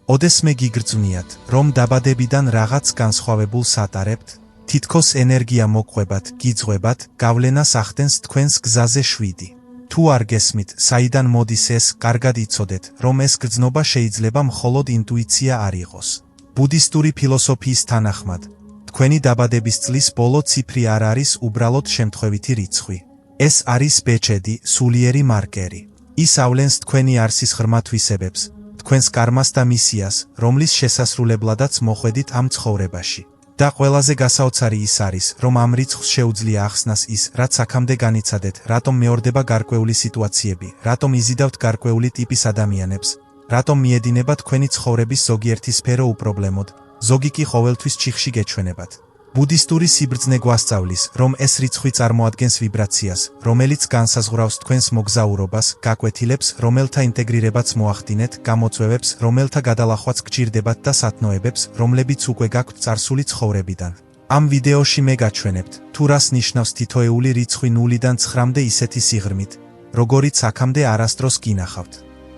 ოდესმე გიგრძვნიათ, რომ დაბადებიდან რაღაც განსხვავებულს ატარებთ, თითქოს ენერგია მოყვებათ, გიძღვებათ, გავლენას ახდენს თქვენს გზაზე 7. თუ არ გესმით, საიდან მოდის ეს, კარგად იცოდეთ, რომ ეს გრძნობა შეიძლება მხოლოდ ინტუიცია არ იყოს. ბუდისტური ფილოსოფიის თანახმად, თქვენი დაბადების წლის ბოლო ციფრი არ არის უბრალოდ შემთხვევითი რიცხვი. ეს არის ბეჭედი, სულიერი მარკერი. ის ავლენს თქვენი არსის ღრმა თვისებებს, თქვენს კარმას და მისიას, რომლის შესასრულებლადაც მოხვედით ამ ცხოვრებაში. და ყველაზე გასაოცარი ის არის, რომ ამ რიცხვს შეუძლია ახსნას ის, რაც აქამდე განიცადეთ, რატომ მეორდება გარკვეული სიტუაციები, რატომ იზიდავთ გარკვეული ტიპის ადამიანებს, რატომ მიედინება თქვენი ცხოვრების ზოგიერთი სფერო უპრობლემოდ, ზოგი კი ყოველთვის ჩიხში გეჩვენებათ. ბუდისტური სიბრძნე გვასწავლის, რომ ეს რიცხვი წარმოადგენს ვიბრაციას, რომელიც განსაზღვრავს თქვენს მოგზაურობას, გაკვეთილებს, რომელთა ინტეგრირებაც მოახდინეთ, გამოწვევებს, რომელთა გადალახვაც გჭირდებათ და სათნოებებს, რომლებიც უკვე გაქვთ წარსული ცხოვრებიდან. ამ ვიდეოში მე გაჩვენებთ, თუ რას ნიშნავს თითოეული რიცხვი 0-დან 9-მდე ისეთი სიღრმით, როგორიც აქამდე არასდროს გინახავთ.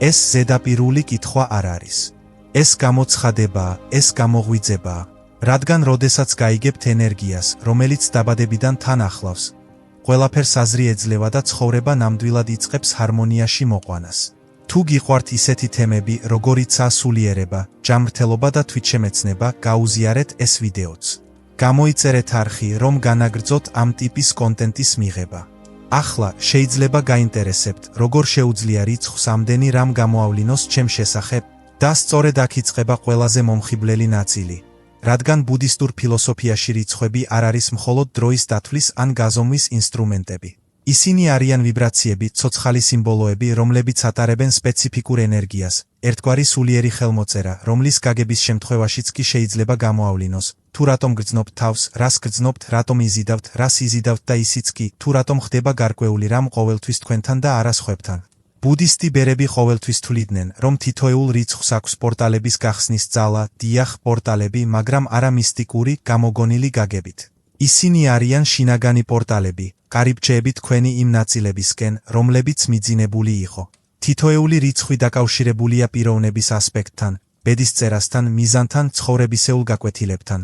ეს ზედაპირული კითხვა არ არის. ეს გამოცხადებაა, ეს გამოღვიძებაა. რადგან როდესაც გაიგებთ ენერგიას, რომელიც დაბადებიდან თან ახლავს, ყველაფერს აზრი ეძლევა და ცხოვრება ნამდვილად იწყებს ჰარმონიაში მოყვანას. თუ გიყვართ ისეთი თემები, როგორიცაა სულიერება, ჯანმრთელობა და თვითშემეცნება, გაუზიარეთ ეს ვიდეოც. გამოიწერეთ არხი, რომ განაგრძოთ ამ ტიპის კონტენტის მიღება. ახლა შეიძლება გაინტერესებთ, როგორ შეუძლია რიცხვს ამდენი რამ გამოავლინოს ჩემ შესახებ, და სწორედ აქ იწყება ყველაზე მომხიბლელი ნაწილი. რადგან ბუდისტურ ფილოსოფიაში რიცხვები არ არის მხოლოდ დროის დათვლის ან გაზომვის ინსტრუმენტები. ისინი არიან ვიბრაციები, ცოცხალი სიმბოლოები, რომლებიც ატარებენ სპეციფიკურ ენერგიას, ერთგვარი სულიერი ხელმოწერა, რომლის გაგების შემთხვევაშიც კი შეიძლება გამოავლინოს, თუ რატომ გრძნობთ თავს, რას გრძნობთ, რატომ იზიდავთ, რას იზიდავთ და ისიც კი, თუ რატომ ხდება გარკვეული რამ ყოველთვის თქვენთან და არა სხვებთან. ბუდისტი ბერები ყოველთვის თვლიდნენ, რომ თითოეულ რიცხვს აქვს პორტალების გახსნის ძალა, დიახ, პორტალები, მაგრამ არა მისტიკური, გამოგონილი გაგებით. ისინი არიან შინაგანი პორტალები, კარიბჭეები თქვენი იმ ნაწილებისკენ, რომლებიც მიძინებული იყო. თითოეული რიცხვი დაკავშირებულია პიროვნების ასპექტთან, ბედისწერასთან, მიზანთან, ცხოვრებისეულ გაკვეთილებთან,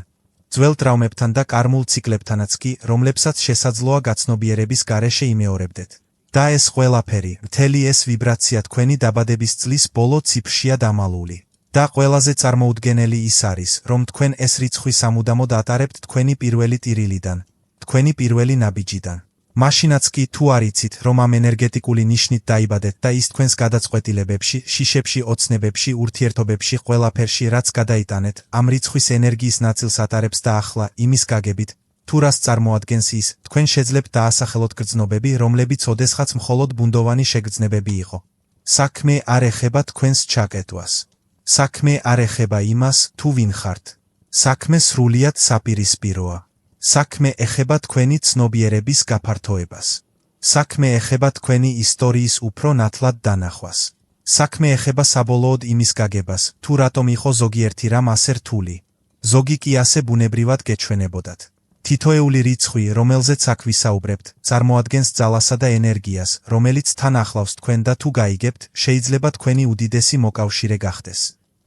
ძველ ტრავმებთან და კარმულ ციკლებთანაც კი, რომლებსაც შესაძლოა გაცნობიერების გარეშე იმეორებდეთ. და ეს ყველაფერი, მთელი ეს ვიბრაცია თქვენი დაბადების წლის ბოლო ციფრშია დამალული. და ყველაზე წარმოუდგენელი ის არის, რომ თქვენ ეს რიცხვი სამუდამოდ ატარებთ თქვენი პირველი ტირილიდან, თქვენი პირველი ნაბიჯიდან. მაშინაც კი თუ არ იცით, რომ ამ ენერგეტიკული ნიშნით დაიბადეთ და ის თქვენს გადაწყვეტილებებში, შიშებში, ოცნებებში, ურთიერთობებში, ყველაფერში, რაც გადაიტანეთ, ამ რიცხვის ენერგიის ნაწილს ატარებს და ახლა, იმის გაგებით, თუ რას წარმოადგენს ის, თქვენ შეძლებთ დაასახელოთ გრძნობები, რომლებიც ოდესღაც მხოლოდ ბუნდოვანი შეგრძნებები იყო. საქმე არ ეხება თქვენს ჩაკეტვას. საქმე არ ეხება იმას, თუ ვინ ხართ. საქმე სრულიად საპირისპიროა. საქმე ეხება თქვენი ცნობიერების გაფართოებას. საქმე ეხება თქვენი ისტორიის უფრო ნათლად დანახვას. საქმე ეხება საბოლოოდ იმის გაგებას, თუ რატომ იყო ზოგიერთი რამ ასე რთული. ზოგი კი ასე ბუნებრივად გეჩვენებოდათ. თითოეული რიცხვი, რომელზეც აქ ვისაუბრებთ, წარმოადგენს ძალასა და ენერგიას, რომელიც თან ახლავს თქვენ და თუ გაიგებთ, შეიძლება თქვენი უდიდესი მოკავშირე გახდეს.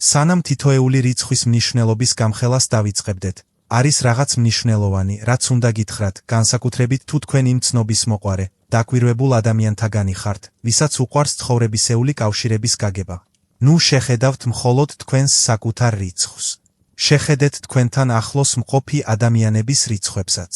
სანამ თითოეული რიცხვის მნიშვნელობის გამხელას დავიწყებდეთ, არის რაღაც მნიშვნელოვანი, რაც უნდა გითხრათ, განსაკუთრებით თუ თქვენ იმ ცნობის მოყვარე, დაკვირვებულ ადამიანთაგანი ხართ, ვისაც უყვარს ცხოვრებისეული კავშირების გაგება. ნუ შეხედავთ მხოლოდ თქვენს საკუთარ რიცხვს. შეხედეთ თქვენთან ახლოს მყოფი ადამიანების რიცხვებსაც.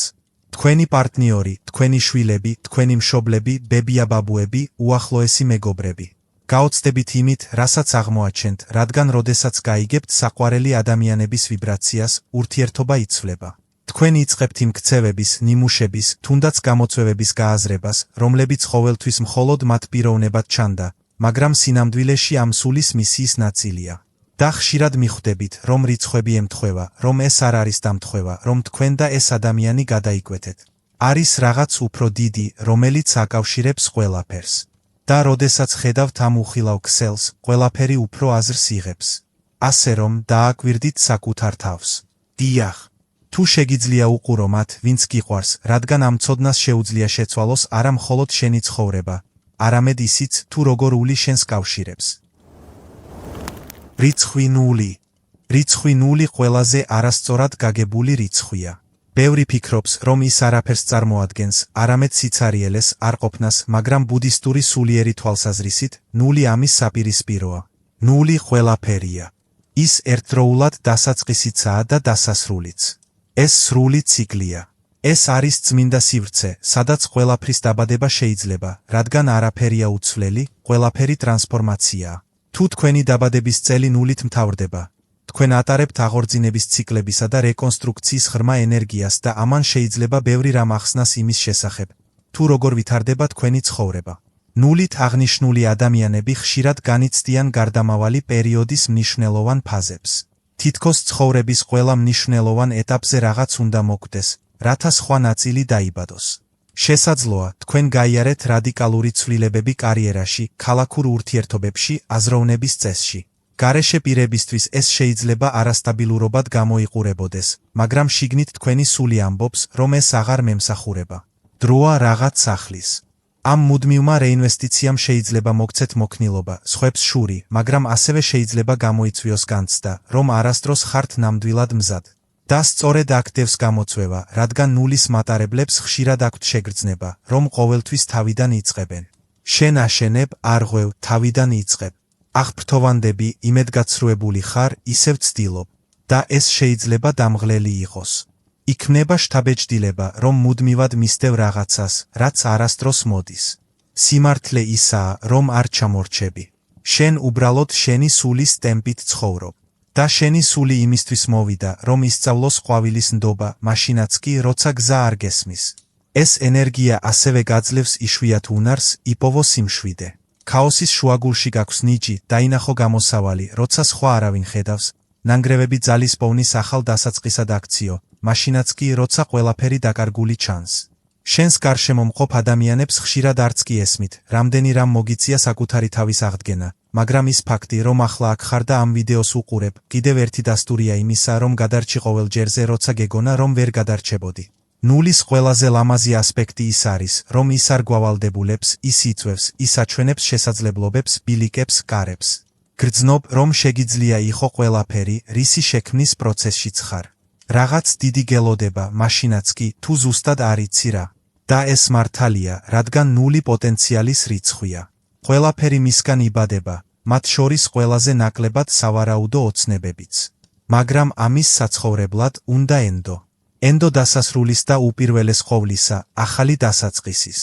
თქვენი პარტნიორი, თქვენი შვილები, თქვენი მშობლები, ბებია-ბაბუები, უახლოესი მეგობრები. გაოცდებით იმით, რასაც აღმოაჩენთ, რადგან როდესაც გაიგებთ საყვარელი ადამიანების ვიბრაციას, ურთიერთობა იცვლება. თქვენ იწყებთ იმ ქცევების, ნიმუშების, თუნდაც გამოწვევების გააზრებას, რომლებიც ყოველთვის მხოლოდ მათ პიროვნებად ჩანდა, მაგრამ სინამდვილეში ამ სულის მისიის ნაწილია. და ხშირად მიხვდებით, რომ რიცხვები ემთხვევა, რომ ეს არ არის დამთხვევა, რომ თქვენ და ეს ადამიანი გადაიკვეთეთ. არის რაღაც უფრო დიდი, რომელიც აკავშირებს ყველაფერს. და როდესაც ხედავთ ამ უხილავ ქსელს, ყველაფერი უფრო აზრს იღებს. ასე რომ დააკვირდით საკუთარ თავს. დიახ, თუ შეგიძლია უყურო მათ, ვინც გიყვარს, რადგან ამ ცოდნას შეუძლია შეცვალოს არა მხოლოდ შენი ცხოვრება, არამედ ისიც, თუ როგორ ული შენს კავშირებს. რიცხვი 0. რიცხვი 0 ყველაზე არასწორად გაგებული რიცხვია. ბევრი ფიქრობს, რომ ის არაფერს წარმოადგენს, არამედ სიცარიელეს, არყოფნას, მაგრამ ბუდისტური სულიერი თვალსაზრისით 0 ამის საპირისპიროა. 0 ყველაფერია. ის ერთდროულად დასაწყისიცაა და დასასრულიც. ეს სრული ციკლია. ეს არის წმინდა სივრცე, სადაც ყველაფრის დაბადება შეიძლება, რადგან არაფერია უცვლელი, ყველაფერი ტრანსფორმაციაა. თუ თქვენი დაბადების წელი 0-ით მთავრდება, თქვენ ატარებთ აღორძინების ციკლებისა და რეკონსტრუქციის ღრმა ენერგიას და ამან შეიძლება ბევრი რამ ახსნას იმის შესახებ, თუ როგორ ვითარდება თქვენი ცხოვრება. 0-ით აღნიშნული ადამიანები ხშირად განიცდიან გარდამავალი პერიოდის მნიშვნელოვან ფაზებს. თითქოს ცხოვრების ყველა მნიშვნელოვან ეტაპზე რაღაც უნდა მოგვდეს, რათა სხვა ნაწილი დაიბადოს. შესაძლოა, თქვენ გაიარეთ რადიკალური ცვლილებები კარიერაში, ქალაქურ ურთიერთობებში, აზროვნების წესში. გარეშე პირებისთვის ეს შეიძლება არასტაბილურობად გამოიყურებოდეს, მაგრამ შიგნით თქვენი სული ამბობს, რომ ეს აღარ მემსახურება. დროა რაღაც სახლის. ამ მუდმივმა რეინვესტიციამ შეიძლება მოგცეთ მოქნილობა, სხვებს შური, მაგრამ ასევე შეიძლება გამოიწვიოს განცდა, რომ არასდროს ხართ ნამდვილად მზად. და სწორედ აქდევს გამოწვევა, რადგან 0-ის მატარებლებს ხშირად აქვთ შეგრძნება, რომ ყოველთვის თავიდან იწყებენ. შენ აშენებ, არ ღვევ, თავიდან იწყებ. აღფრთოვანდები, იმედგაცრუებული ხარ, ისევ ცდილობ. და ეს შეიძლება დამღლელი იყოს. იქმნება შთაბეჭდილება, რომ მუდმივად მისდევ რაღაცას, რაც არასდროს მოდის. სიმართლე ისაა, რომ არ ჩამორჩები. შენ უბრალოდ შენი სულის ტემპით ცხოვრობ. და შენი სული იმისთვის მოვიდა, რომ ისწავლოს ყვავილის ნდობა, მაშინაც კი, როცა გზა არ გესმის. ეს ენერგია ასევე გაძლევს იშვიათ უნარს, იპოვო სიმშვიდე. ქაოსის შუაგულში გაქვს ნიჭი, დაინახო გამოსავალი, როცა სხვა არავინ ხედავს, ნანგრევები ძალის პოვნის ახალ დასაწყისად აქციო, მაშინაც კი, როცა ყველაფერი დაკარგული ჩანს. შენს გარშემო მყოფ ადამიანებს ხშირად არც კი ესმით, რამდენი რამ მოგიწია საკუთარი თავის აღდგენა, მაგრამ ის ფაქტი, რომ ახლა აქ ხარ და ამ ვიდეოს უყურებ, კიდევ ერთი დასტურია იმისა, რომ გადარჩი ყოველ ჯერზე, როცა გეგონა, რომ ვერ გადარჩებოდი. 0-ის ყველაზე ლამაზი ასპექტი ის არის, რომ ის არ გვავალდებულებს, ის იწვევს, ის აჩვენებს შესაძლებლობებს, ბილიკებს, კარებს. გრძნობ, რომ შეგიძლია იყო ყველაფერი, რისი შექმნის პროცესშიც ხარ. რაღაც დიდი გელოდება, მაშინაც კი, თუ ზუსტად არ იცი რა. და ეს მართალია, რადგან 0 პოტენციალის რიცხვია. ყველაფერი მისგან იბადება, მათ შორის ყველაზე ნაკლებად სავარაუდო ოცნებებიც. მაგრამ ამის საცხოვრებლად უნდა ენდო. ენდო დასასრულის და უპირველეს ყოვლისა, ახალი დასაწყისის.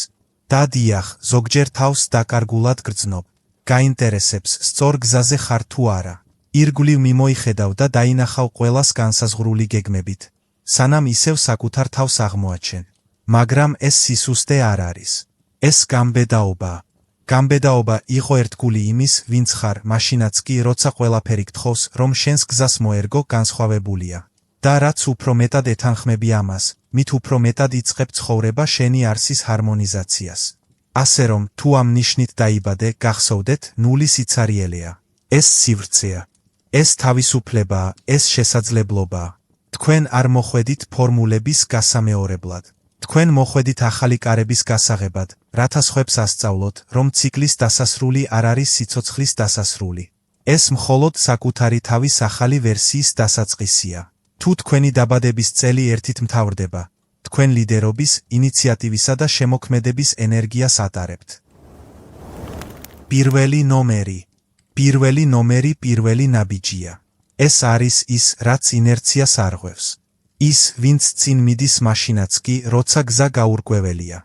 და დიახ, ზოგჯერ თავს დაკარგულად გრძნობ. გაინტერესებს, სწორ გზაზე ხარ თუ არა. ირგვლივ მიმოიხედავ და დაინახავ ყველას განსაზღვრული გეგმებით, სანამ ისევ საკუთარ თავს აღმოაჩენ. მაგრამ ეს სისუსტე არ არის. ეს გამბედაობაა. გამბედაობა იყო ერთგული იმის, ვინც ხარ, მაშინაც კი, როცა ყველაფერი გთხოვს, რომ შენს გზას მოერგო, განსხვავებულია. და რაც უფრო მეტად ეთანხმები ამას, მით უფრო მეტად იწყებ ცხოვრება შენი არსის ჰარმონიზაციას. ასე რომ, თუ ამ ნიშნით დაიბადე, გახსოვდეთ, 0 სიცარიელეა. ეს სივრცეა. ეს თავისუფლებაა, ეს შესაძლებლობაა. თქვენ არ მოხვედით ფორმულების გასამეორებლად. თქვენ მოხვედით ახალი კარების გასაღებად, რათა სხვებს ასწავლოთ, რომ ციკლის დასასრული არ არის სიცოცხლის დასასრული. ეს მხოლოდ საკუთარი თავის ახალი ვერსიის დასაწყისია. თუ თქვენი დაბადების წელი ერთით მთავრდება, თქვენ ლიდერობის, ინიციატივისა და შემოქმედების ენერგიას ატარებთ. პირველი ნომერი. პირველი ნომერი პირველი ნაბიჯია. ეს არის ის, რაც ინერციას არღვევს. ის, ვინც წინ მიდის მაშინაც კი, როცა გზა გაურკვეველია.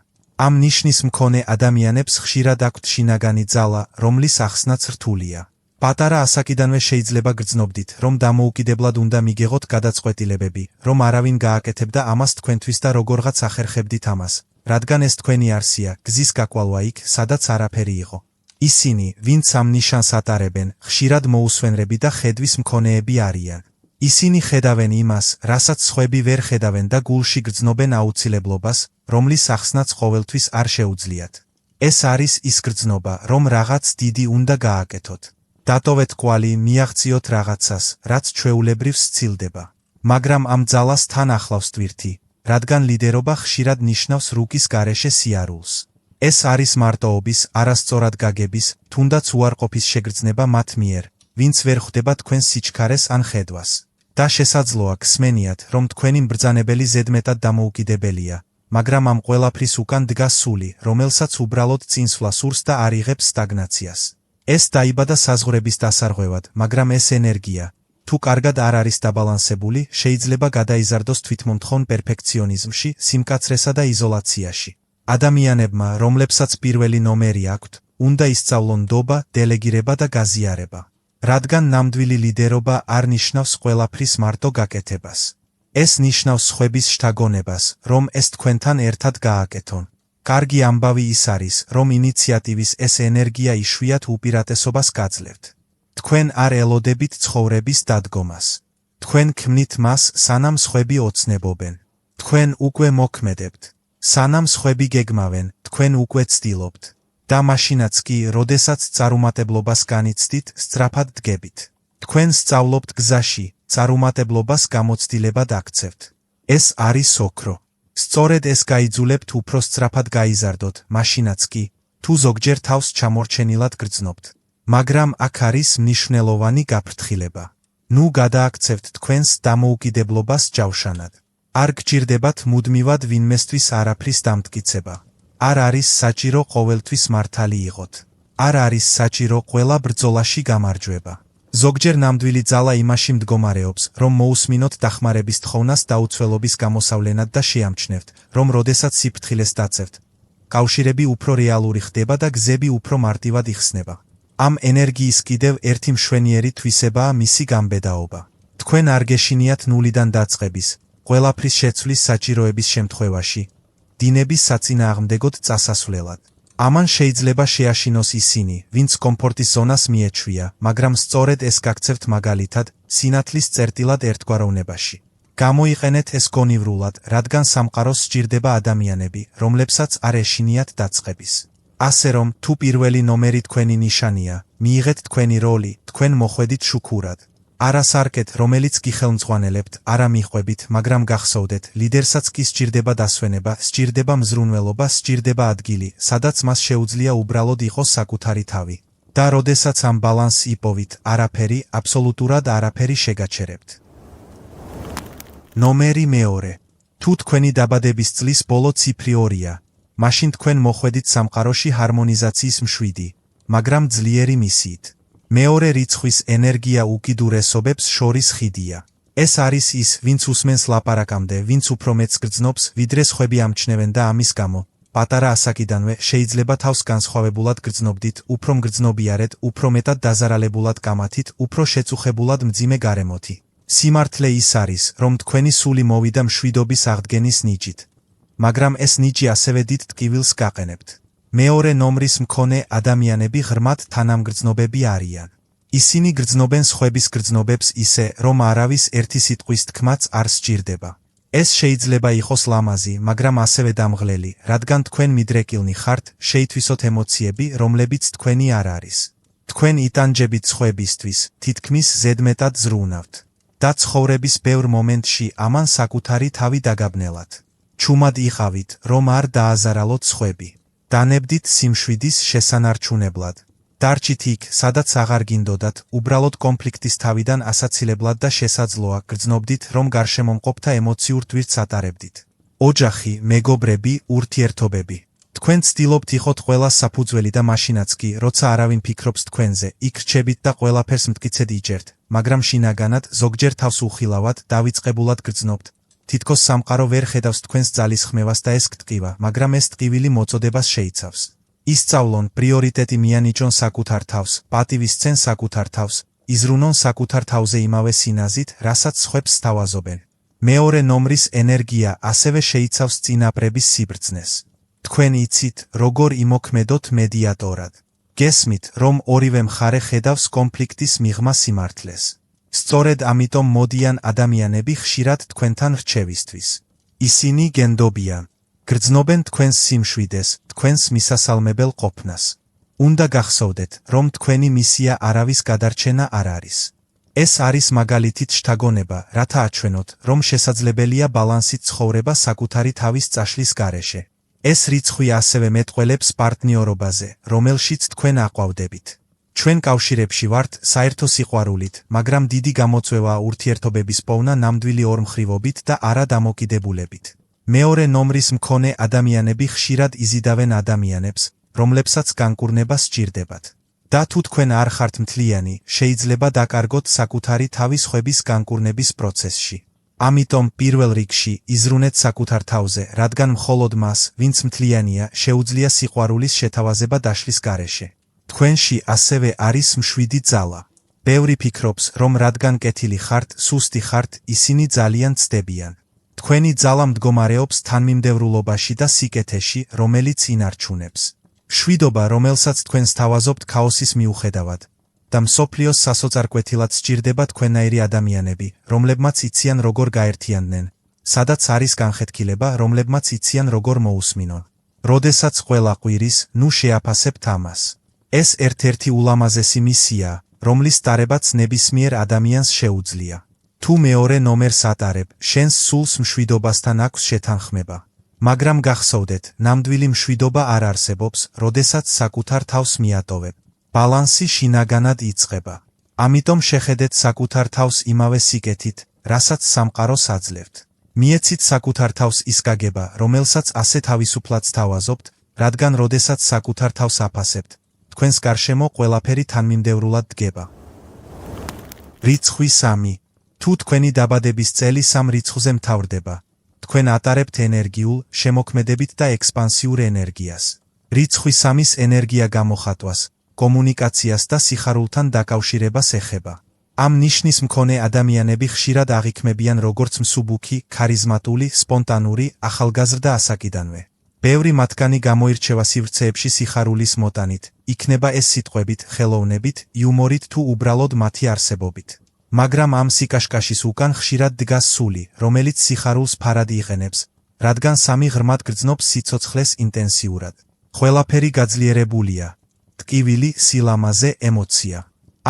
ამ ნიშნის მქონე ადამიანებს ხშირად აქვთ შინაგანი ძალა, რომლის ახსნაც რთულია. პატარა ასაკიდანვე შეიძლება გრძნობდით, რომ დამოუკიდებლად უნდა მიგეღოთ გადაწყვეტილებები, რომ არავინ გააკეთებდა ამას თქვენთვის და როგორღაც ახერხებდით ამას, რადგან ეს თქვენი არსია, გზის გაკვალვა იქ, სადაც არაფერი იყო. ისინი, ვინც ამ ნიშანს ატარებენ, ხშირად მოუსვენრები და ხედვის მქონეები არიან. ისინი ხედავენ იმას, რასაც სხვები ვერ ხედავენ და გულში გრძნობენ აუცილებლობას, რომლის ახსნაც ყოველთვის არ შეუძლიათ. ეს არის ის გრძნობა, რომ რაღაც დიდი უნდა გააკეთოთ. დატოვეთ კვალი, მიაღწიოთ რაღაცას, რაც ჩვეულებრივ სცილდება. მაგრამ ამ ძალას თან ახლავს ტვირთი, რადგან ლიდერობა ხშირად ნიშნავს რუკის გარეშე სიარულს. ეს არის მარტოობის, არასწორად გაგების, თუნდაც უარყოფის შეგრძნება მათ მიერ, ვინც ვერ ხვდება თქვენს სიჩქარეს ან ხედვას. და შესაძლოა გსმენიათ, რომ თქვენი მბრძანებელი ზედმეტად დამოუკიდებელია, მაგრამ ამ ყველაფრის უკან დგას სული, რომელსაც უბრალოდ წინსვლა სურს და არ იღებს სტაგნაციას. ეს დაიბადა საზღვრების დასარღვევად, მაგრამ ეს ენერგია, თუ კარგად არ არის დაბალანსებული, შეიძლება გადაიზარდოს თვითმომთხოვნ პერფექციონიზმში, სიმკაცრესა და იზოლაციაში. ადამიანებმა, რომლებსაც პირველი ნომერი აქვთ, უნდა ისწავლონ ნდობა, დელეგირება და გაზიარება. რადგან ნამდვილი ლიდერობა არ ნიშნავს ყველაფრის მარტო გაკეთებას. ეს ნიშნავს სხვების შთაგონებას, რომ ეს თქვენთან ერთად გააკეთონ. კარგი ამბავი ის არის, რომ ინიციატივის ეს ენერგია იშვიათ უპირატესობას გაძლევთ. თქვენ არ ელოდებით ცხოვრების დადგომას. თქვენ ქმნით მას, სანამ სხვები ოცნებობენ. თქვენ უკვე მოქმედებთ. სანამ სხვები გეგმავენ, თქვენ უკვე ცდილობთ. და მაშინაც კი, როდესაც წარუმატებლობას განიცდით, სწრაფად დგებით. თქვენ სწავლობთ გზაში, წარუმატებლობას გამოცდილებად აქცევთ. ეს არის ოქრო. სწორედ ეს გაიძულებთ უფრო სწრაფად გაიზარდოთ, მაშინაც კი, თუ ზოგჯერ თავს ჩამორჩენილად გრძნობთ. მაგრამ აქ არის მნიშვნელოვანი გაფრთხილება. ნუ გადააქცევთ თქვენს დამოუკიდებლობას ჯავშანად. არ გჭირდებათ მუდმივად ვინმესთვის არაფრის დამტკიცება. არ არის საჭირო ყოველთვის მართალი იყოთ. არ არის საჭირო ყველა ბრძოლაში გამარჯვება. ზოგჯერ ნამდვილი ძალა იმაში მდგომარეობს, რომ მოусმინოთ დახმარების თხოვნას დაუცველობის გამოსავლენად და შეამჩნევთ, რომ როდესაც სიფრთხილეს დაცევთ, კავშირები უფრო რეალური ხდება და გზები უფრო მარტივად იხსნება. ამ ენერგიის კიდევ ერთი მშვენიერი თვისებაა მისი გამბედაობა. თქვენ არ გეშინიათ ნულიდან დაწყების, ყველაფრის შეცვლის საჭიროების შემთხვევაში, დინების საწინააღმდეგოდ წასასვლელად. ამან შეიძლება შეაშინოს ისინი, ვინც კომფორტის ზონას მიეჩვია, მაგრამ სწორედ ეს გაქცევთ მაგალითად, სინათლის წერტილად ერთგვაროვნებაში. გამოიყენეთ ეს გონივრულად, რადგან სამყაროს სჭირდება ადამიანები, რომლებსაც არ ეშინიათ დაწყების. ასე რომ, თუ პირველი ნომერი თქვენი ნიშანია, მიიღეთ თქვენი როლი, თქვენ მოხვედით შუქურად. არა სარკეთ, რომელიც გიხელმძღვანელებთ, არა მიხვებით, მაგრამ გახსოვდეთ, ლიდერსაც კი სჭირდება დასვენება, სჭირდება მზრუნველობა, სჭირდება ადგილი, სადაც მას შეუძლია უბრალოდ იყოს საკუთარი თავი. და როდესაც ამ ბალანსს იპოვით, არაფერი, აბსოლუტურად არაფერი შეგაჩერებთ. ნომერი მეორე. თუ თქვენი დაბადების წლის ბოლო ციფრი 2-ია, მაშინ თქვენ მოხვედით სამყაროში ჰარმონიზაციის მშვიდი, მაგრამ ძლიერი მისიით. მეორე რიცხვის ენერგია უკიდურესობებს შორის ხიდია. ეს არის ის, ვინც უსმენს ლაპარაკამდე, ვინც უფრო მეც გრძნობს, ვიდრე სხვები ამჩნევენ და ამის გამო, პატარა ასაკიდანვე შეიძლება თავს განსხვავებულად გრძნობდით, უფრო მგრძნობიარეთ, უფრო მეტად დაზარალებულად გამათით, უფრო შეწუხებულად მძიმე გარემოთი. სიმართლე ის არის, რომ თქვენი სული მოვიდა მშვიდობის აღდგენის ნიჭით. მაგრამ ეს ნიჭი ასევე დიდ ტკივილს გაყენებთ. მეორე ნომრის მქონე ადამიანები ღრმად თანამგრძნობები არიან. ისინი გრძნობენ სხვების გრძნობებს ისე, რომ არავის ერთი სიტყვის თქმაც არ სჭირდება. ეს შეიძლება იყოს ლამაზი, მაგრამ ასევე დამღლელი, რადგან თქვენ მიდრეკილნი ხართ, შეითვისოთ ემოციები, რომლებიც თქვენი არ არის. თქვენ იტანჯებით სხვებისთვის, თითქმის ზედმეტად ზრუნავთ. და ცხოვრების ბევრ მომენტში ამან საკუთარი თავი დაგაბნელათ. ჩუმად იყავით, რომ არ დააზარალოთ სხვები. დანებდით სიმშვიდის შესანარჩუნებლად. დარჩით იქ, სადაც აღარ გინდოდათ, უბრალოდ კონფლიქტის თავიდან ასაცილებლად და შესაძლოა გრძნობდით, რომ გარშემომყოფთა ემოციურ ტვირთს ატარებდით. ოჯახი, მეგობრები, ურთიერთობები. თქვენ ცდილობთ იყოთ ყველა საფუძველი და მაშინაც კი, როცა არავინ ფიქრობს თქვენზე, იქ რჩებით და ყველაფერს მტკიცედ იჯერთ, მაგრამ შინაგანად ზოგჯერ თავს უხილავად, დავიწყებულად გრძნობთ. თითქოს სამყარო ვერ ხედავს თქვენს ძალისხმევას და ეს გტკივა, მაგრამ ეს ტკივილი მოწოდებას შეიცავს. ისწავლონ, პრიორიტეტი მიანიჭონ საკუთარ თავს, პატივისცენ საკუთარ თავს, იზრუნონ საკუთარ თავზე იმავე სინაზით, რასაც სხვებს სთავაზობენ. მეორე ნომრის ენერგია ასევე შეიცავს წინაპრების სიბრძნეს. თქვენ იცით, როგორ იმოქმედოთ მედიატორად. გესმით, რომ ორივე მხარე ხედავს კონფლიქტის მიღმა სიმართლეს. სწორედ ამიტომ მოდიან ადამიანები ხშირად თქვენთან რჩევისთვის. ისინი გენდობიან. გრძნობენ თქვენს სიმშვიდეს, თქვენს მისასალმებელ ყოფნას. უნდა გახსოვდეთ, რომ თქვენი მისია არავის გადარჩენა არ არის. ეს არის მაგალითით შთაგონება, რათა აჩვენოთ, რომ შესაძლებელია ბალანსით ცხოვრება საკუთარი თავის წაშლის გარეშე. ეს რიცხვი ასევე მეტყველებს პარტნიორობაზე, რომელშიც თქვენ აყვავდებით. ჩვენ კავშირებში ვართ საერთო სიყვარულით, მაგრამ დიდი გამოწვევაა ურთიერთობების პოვნა ნამდვილი ორმხრივობით და არა დამოკიდებულებით. მეორე ნომრის მქონე ადამიანები ხშირად იზიდავენ ადამიანებს, რომლებსაც განკურნება სჭირდებათ. და თუ თქვენ არ ხართ მთლიანი, შეიძლება დაკარგოთ საკუთარი თავის ხვების განკურნების პროცესში. ამიტომ პირველ რიგში იზრუნეთ საკუთარ თავზე, რადგან მხოლოდ მას, ვინც მთლიანია, შეუძლია სიყვარულის შეთავაზება დაშლის გარეშე. თქვენში ასევე არის მშვიდი ძალა. ბევრი ფიქრობს, რომ რადგან კეთილი ხართ, სუსტი ხართ, ისინი ძალიან ცდებიან. თქვენი ძალა მდგომარეობს თანმიმდევრულობაში და სიკეთეში, რომელიც ინარჩუნებს. მშვიდობა, რომელსაც თქვენ სთავაზობთ ქაოსის მიუხედავად. და მსოფლიოს სასოწარკვეთილად სჭირდება თქვენაირი ადამიანები, რომლებმაც იციან როგორ გაერთიანდნენ, სადაც არის განხეთქილება, რომლებმაც იციან როგორ მოусმინონ. როდესაც ყველა ყვირის, ნუ შეაფასებთ ამას. ეს ერთ-ერთი ულამაზესი მისიაა, რომლის ტარებაც ნებისმიერ ადამიანს შეუძლია. თუ მეორე ნომერს ატარებ, შენს სულს მშვიდობასთან აქვს შეთანხმება. მაგრამ გახსოვდეთ, ნამდვილი მშვიდობა არ არსებობს, როდესაც საკუთარ თავს მიატოვებ. ბალანსი შინაგანად იწყება. ამიტომ შეხედეთ საკუთარ თავს იმავე სიკეთით, რასაც სამყაროს აძლევთ. მიეცით საკუთარ თავს ის გაგება, რომელსაც ასე თავისუფლად სთავაზობთ, რადგან როდესაც საკუთარ თავს აფასებთ, თქვენს გარშემო ყველაფერი თანმიმდევრულად დგება. რიცხვი 3. თუ თქვენი დაბადების წელი 3 რიცხვზე მთავრდება, თქვენ ატარებთ ენერგიულ, შემოქმედებით და ექსპანსიურ ენერგიას. რიცხვი 3-ის ენერგია გამოხატვას, კომუნიკაციას და სიხარულთან დაკავშირებას ეხება. ამ ნიშნის მქონე ადამიანები ხშირად აღიქმებიან როგორც მსუბუქი, ქარიზმატული, სპონტანური, ახალგაზრდა ასაკიდანვე. ბევრი მათგანი გამოირჩევა სივრცეებში სიხარულის მოტანით, იქნება ეს სიტყვებით, ხელოვნებით, იუმორით თუ უბრალოდ მათი არსებობით. მაგრამ ამ სიკაშკაშის უკან ხშირად დგას სული, რომელიც სიხარულს ფარად იყენებს, რადგან 3 ღრმად გრძნობს სიცოცხლეს ინტენსიურად. ყველაფერი გაძლიერებულია. ტკივილი, სილამაზე, ემოცია.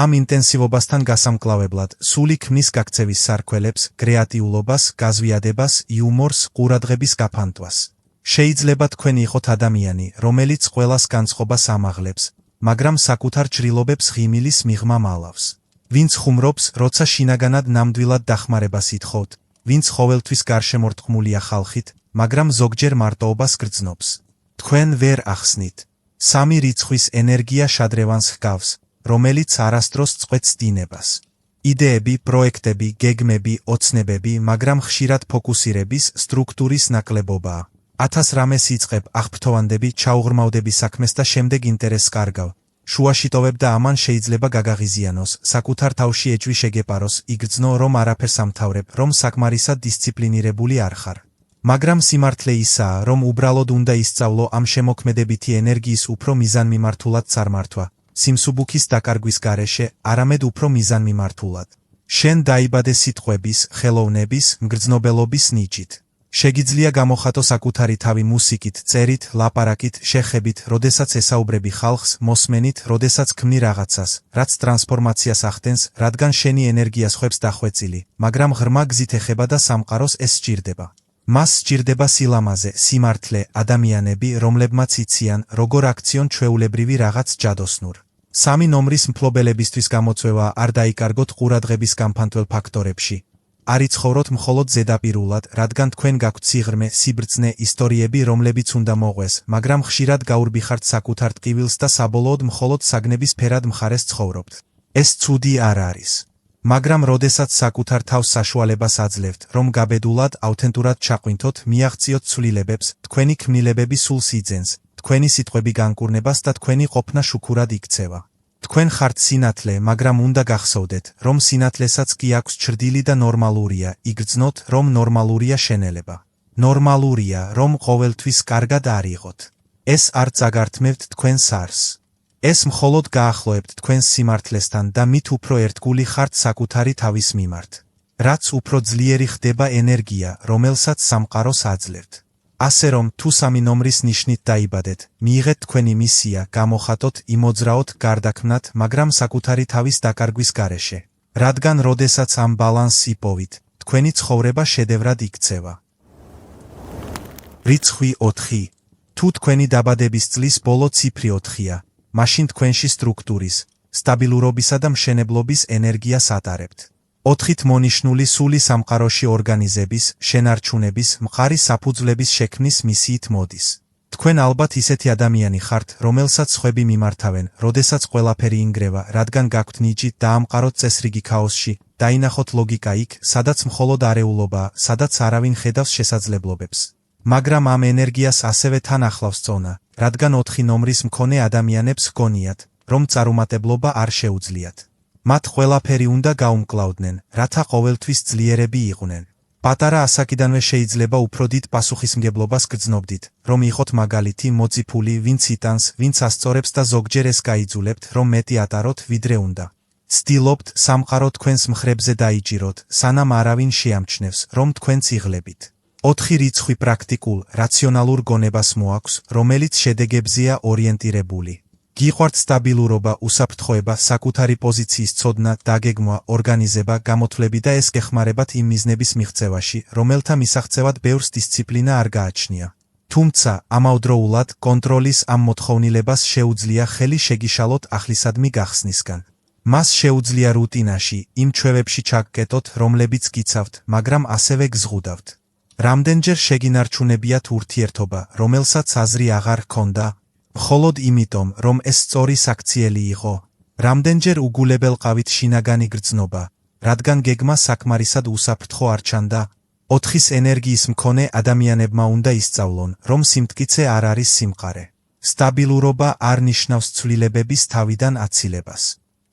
ამ ინტენსივობასთან გასამკლავებლად, სული ქმნის გაქცევის სარქველებს, კრეატიულობას, გაზვიადებას, იუმორს, ყურადღების გაფანტვას. შეიძლება თქვენ იყოთ ადამიანი, რომელიც ყველას განწყობას ამაღლებს, მაგრამ საკუთარ ჭრილობებს ღიმილის მიღმა მალავს. ვინც ხუმრობს, როცა შინაგანად ნამდვილად დახმარებას ითხოვთ, ვინც ყოველთვის გარშემორტყმულია ხალხით, მაგრამ ზოგჯერ მარტოობას გრძნობს. თქვენ ვერ ახსნით. 3 რიცხვის ენერგია შადრევანს ჰგავს, რომელიც არასდროს წყვეტს დინებას. იდეები, პროექტები, გეგმები, ოცნებები, მაგრამ ხშირად ფოკუსირების, სტრუქტურის ნაკლებობაა. 1000 რამეს იწყებ, აღფრთოვანდები, ჩაუღრმავდები საქმეს და შემდეგ ინტერესს კარგავ. შუაში ტოვებ და ამან შეიძლება გაგაღიზიანოს, საკუთარ თავში ეჭვი შეგეპაროს, იგრძნო, რომ არაფერს ამთავრებ, რომ საკმარისად დისციპლინირებული არ ხარ. მაგრამ სიმართლე ისაა, რომ უბრალოდ უნდა ისწავლო ამ შემოქმედებითი ენერგიის უფრო მიზანმიმართულად წარმართვა, სიმსუბუქის დაკარგვის გარეშე, არამედ უფრო მიზანმიმართულად. შენ დაიბადე სიტყვების, ხელოვნების, მგრძნობელობის ნიჭით. შეგიძლია გამოხატო საკუთარი თავი მუსიკით, წერით, ლაპარაკით, შეხებით, როდესაც ესაუბრები ხალხს, მოსმენით, როდესაც ქმნი რაღაცას, რაც ტრანსფორმაციას ახდენს, რადგან შენი ენერგია სხვებს დახვეწილი, მაგრამ ღრმა გზით ეხება და სამყაროს ეს სჭირდება. მას სჭირდება სილამაზე, სიმართლე, ადამიანები, რომლებმაც იციან, როგორ აქციონ ჩვეულებრივი რაღაც ჯადოსნურ. 3 ნომრის მფლობელებისთვის გამოწვევა არ დაიკარგოთ ყურადღების გამფანტველ ფაქტორებში. არ იცხოვროთ მხოლოდ ზედაპირულად, რადგან თქვენ გაქვთ სიღრმე, სიბრძნე, ისტორიები, რომლებიც უნდა მოყვეს, მაგრამ ხშირად გაურბიხართ საკუთარ ტკივილს და საბოლოოდ მხოლოდ საგნების ფერად მხარეს ცხოვრობთ. ეს ცუდი არ არის. მაგრამ როდესაც საკუთარ თავს საშუალებას აძლევთ, რომ გაბედულად, ავთენტურად ჩაყვინთოთ, მიაღწიოთ ცვლილებებს, თქვენი ქმნილებები სულს იძენს, თქვენი სიტყვები განკურნებას და თქვენი ყოფნა შუქურად იქცევა. თქვენ ხართ სინათლე, მაგრამ უნდა გახსოვდეთ, რომ სინათლესაც კი აქვს ჩრდილი და ნორმალურია, იგრძნოთ, რომ ნორმალურია შენელება. ნორმალურია, რომ ყოველთვის კარგად არ იყოთ. ეს არ წაგართმევთ თქვენს არს. ეს მხოლოდ გაახლოებთ თქვენს სიმართლესთან და მით უფრო ერთგული ხართ საკუთარი თავის მიმართ. რაც უფრო ძლიერი ხდება ენერგია, რომელსაც სამყაროს აძლევთ. ასე რომ, თუ 3 ნომრის ნიშნით დაიბადეთ, მიიღეთ თქვენი მისია, გამოხატოთ, იმოძრაოთ, გარდაქმნათ, მაგრამ საკუთარი თავის დაკარგვის გარეშე. რადგან როდესაც ამ ბალანსს იპოვით, თქვენი ცხოვრება შედევრად იქცევა. რიცხვი 4. თუ თქვენი დაბადების წლის ბოლო ციფრი 4-ია, მაშინ თქვენში სტრუქტურის, სტაბილურობისა და მშენებლობის ენერგიას ატარებთ. 4-ით მონიშნული სული სამყაროში ორგანიზების, შენარჩუნების, მყარი საფუძვლების შექმნის მისიით მოდის. თქვენ ალბათ ისეთი ადამიანი ხართ, რომელსაც სხვები მიმართავენ, როდესაც ყველაფერი ინგრევა, რადგან გაქვთ ნიჭი, დაამყაროთ წესრიგი ქაოსში, დაინახოთ ლოგიკა იქ, სადაც მხოლოდ არეულობაა, სადაც არავინ ხედავს შესაძლებლობებს. მაგრამ ამ ენერგიას ასევე თან ახლავს წონა, რადგან 4 ნომრის მქონე ადამიანებს ჰგონიათ, რომ წარუმატებლობა არ შეუძლიათ. მათ ყველაფერი უნდა გაუმკლავდნენ, რათა ყოველთვის ძლიერები იყვნენ. პატარა ასაკიდანვე შეიძლება უფრო დიდ პასუხისმგებლობას გრძნობდით, რომ იყოთ მაგალითი, მოწიფული, ვინც იტანს, ვინც ასწორებს და ზოგჯერ ეს გაიძულებთ, რომ მეტი ატაროთ, ვიდრე უნდა. ცდილობთ, სამყარო თქვენს მხრებზე დაიჭიროთ, სანამ არავინ შეამჩნევს, რომ თქვენ იღლებით. 4 რიცხვი პრაქტიკულ, რაციონალურ გონებას მოაქვს, რომელიც შედეგებზეა ორიენტირებული. გიყვართ სტაბილურობა, უსაფრთხოება, საკუთარი პოზიციის ცოდნა, დაგეგმვა, ორგანიზება, გამოთვლები და ეს გეხმარებათ იმ მიზნების მიღწევაში, რომელთა მისაღწევად ბევრს დისციპლინა არ გააჩნია. თუმცა, ამავდროულად, კონტროლის ამ მოთხოვნილებას შეუძლია ხელი შეგიშალოთ ახლისადმი გახსნისგან. მას შეუძლია რუტინაში, იმ ჩვევებში ჩაგკეტოთ, რომლებიც გიცავთ, მაგრამ ასევე გზღუდავთ. რამდენჯერ შეგინარჩუნებიათ ურთიერთობა, რომელსაც აზრი აღარ ჰქონდა? მხოლოდ იმიტომ, რომ ეს სწორი საქციელი იყო. რამდენჯერ უგულებელყავით შინაგანი გრძნობა, რადგან გეგმა საკმარისად უსაფრთხო არ ჩანდა? 4-ის ენერგიის მქონე ადამიანებმა უნდა ისწავლონ, რომ სიმტკიცე არ არის სიმყარე. სტაბილურობა არ ნიშნავს ცვლილებების თავიდან აცილებას.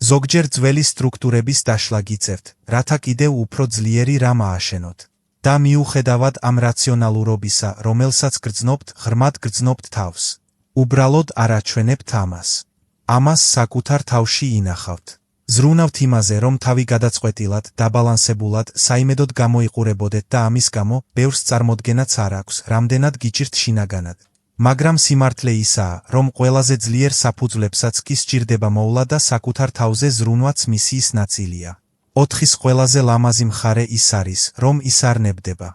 ზოგჯერ ძველი სტრუქტურების დაშლა გიწევთ, რათა კიდევ უფრო ძლიერი რამ ააშენოთ. და მიუხედავად ამ რაციონალურობისა, რომელსაც გრძნობთ, ღრმად გრძნობთ თავს. უბრალოდ არ აჩვენებთ ამას. ამას საკუთარ თავში ინახავთ. ზრუნავთ იმაზე, რომ თავი გადაწყვეტილად, დაბალანსებულად, საიმედოდ გამოიყურებოდეთ და ამის გამო ბევრს წარმოდგენაც არ აქვს, რამდენად გიჭირთ შინაგანად. მაგრამ სიმართლე ისაა, რომ ყველაზე ძლიერ საფუძვლებსაც კი სჭირდება მოვლა და საკუთარ თავზე ზრუნვაც მისიის ნაწილია. 4-ის ყველაზე ლამაზი მხარე ის არის, რომ ის არ ნებდება.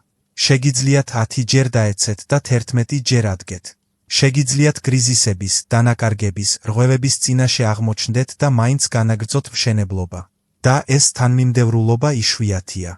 შეგიძლიათ 10 ჯერ დაეცეთ და 11 ჯერ ადგეთ. შეგიძლიათ კრიზისების, დანაკარგების, რღვევების წინაშე აღმოჩნდეთ და მაინც განაგრძოთ მშენებლობა. და ეს თანმიმდევრულობა იშვიათია.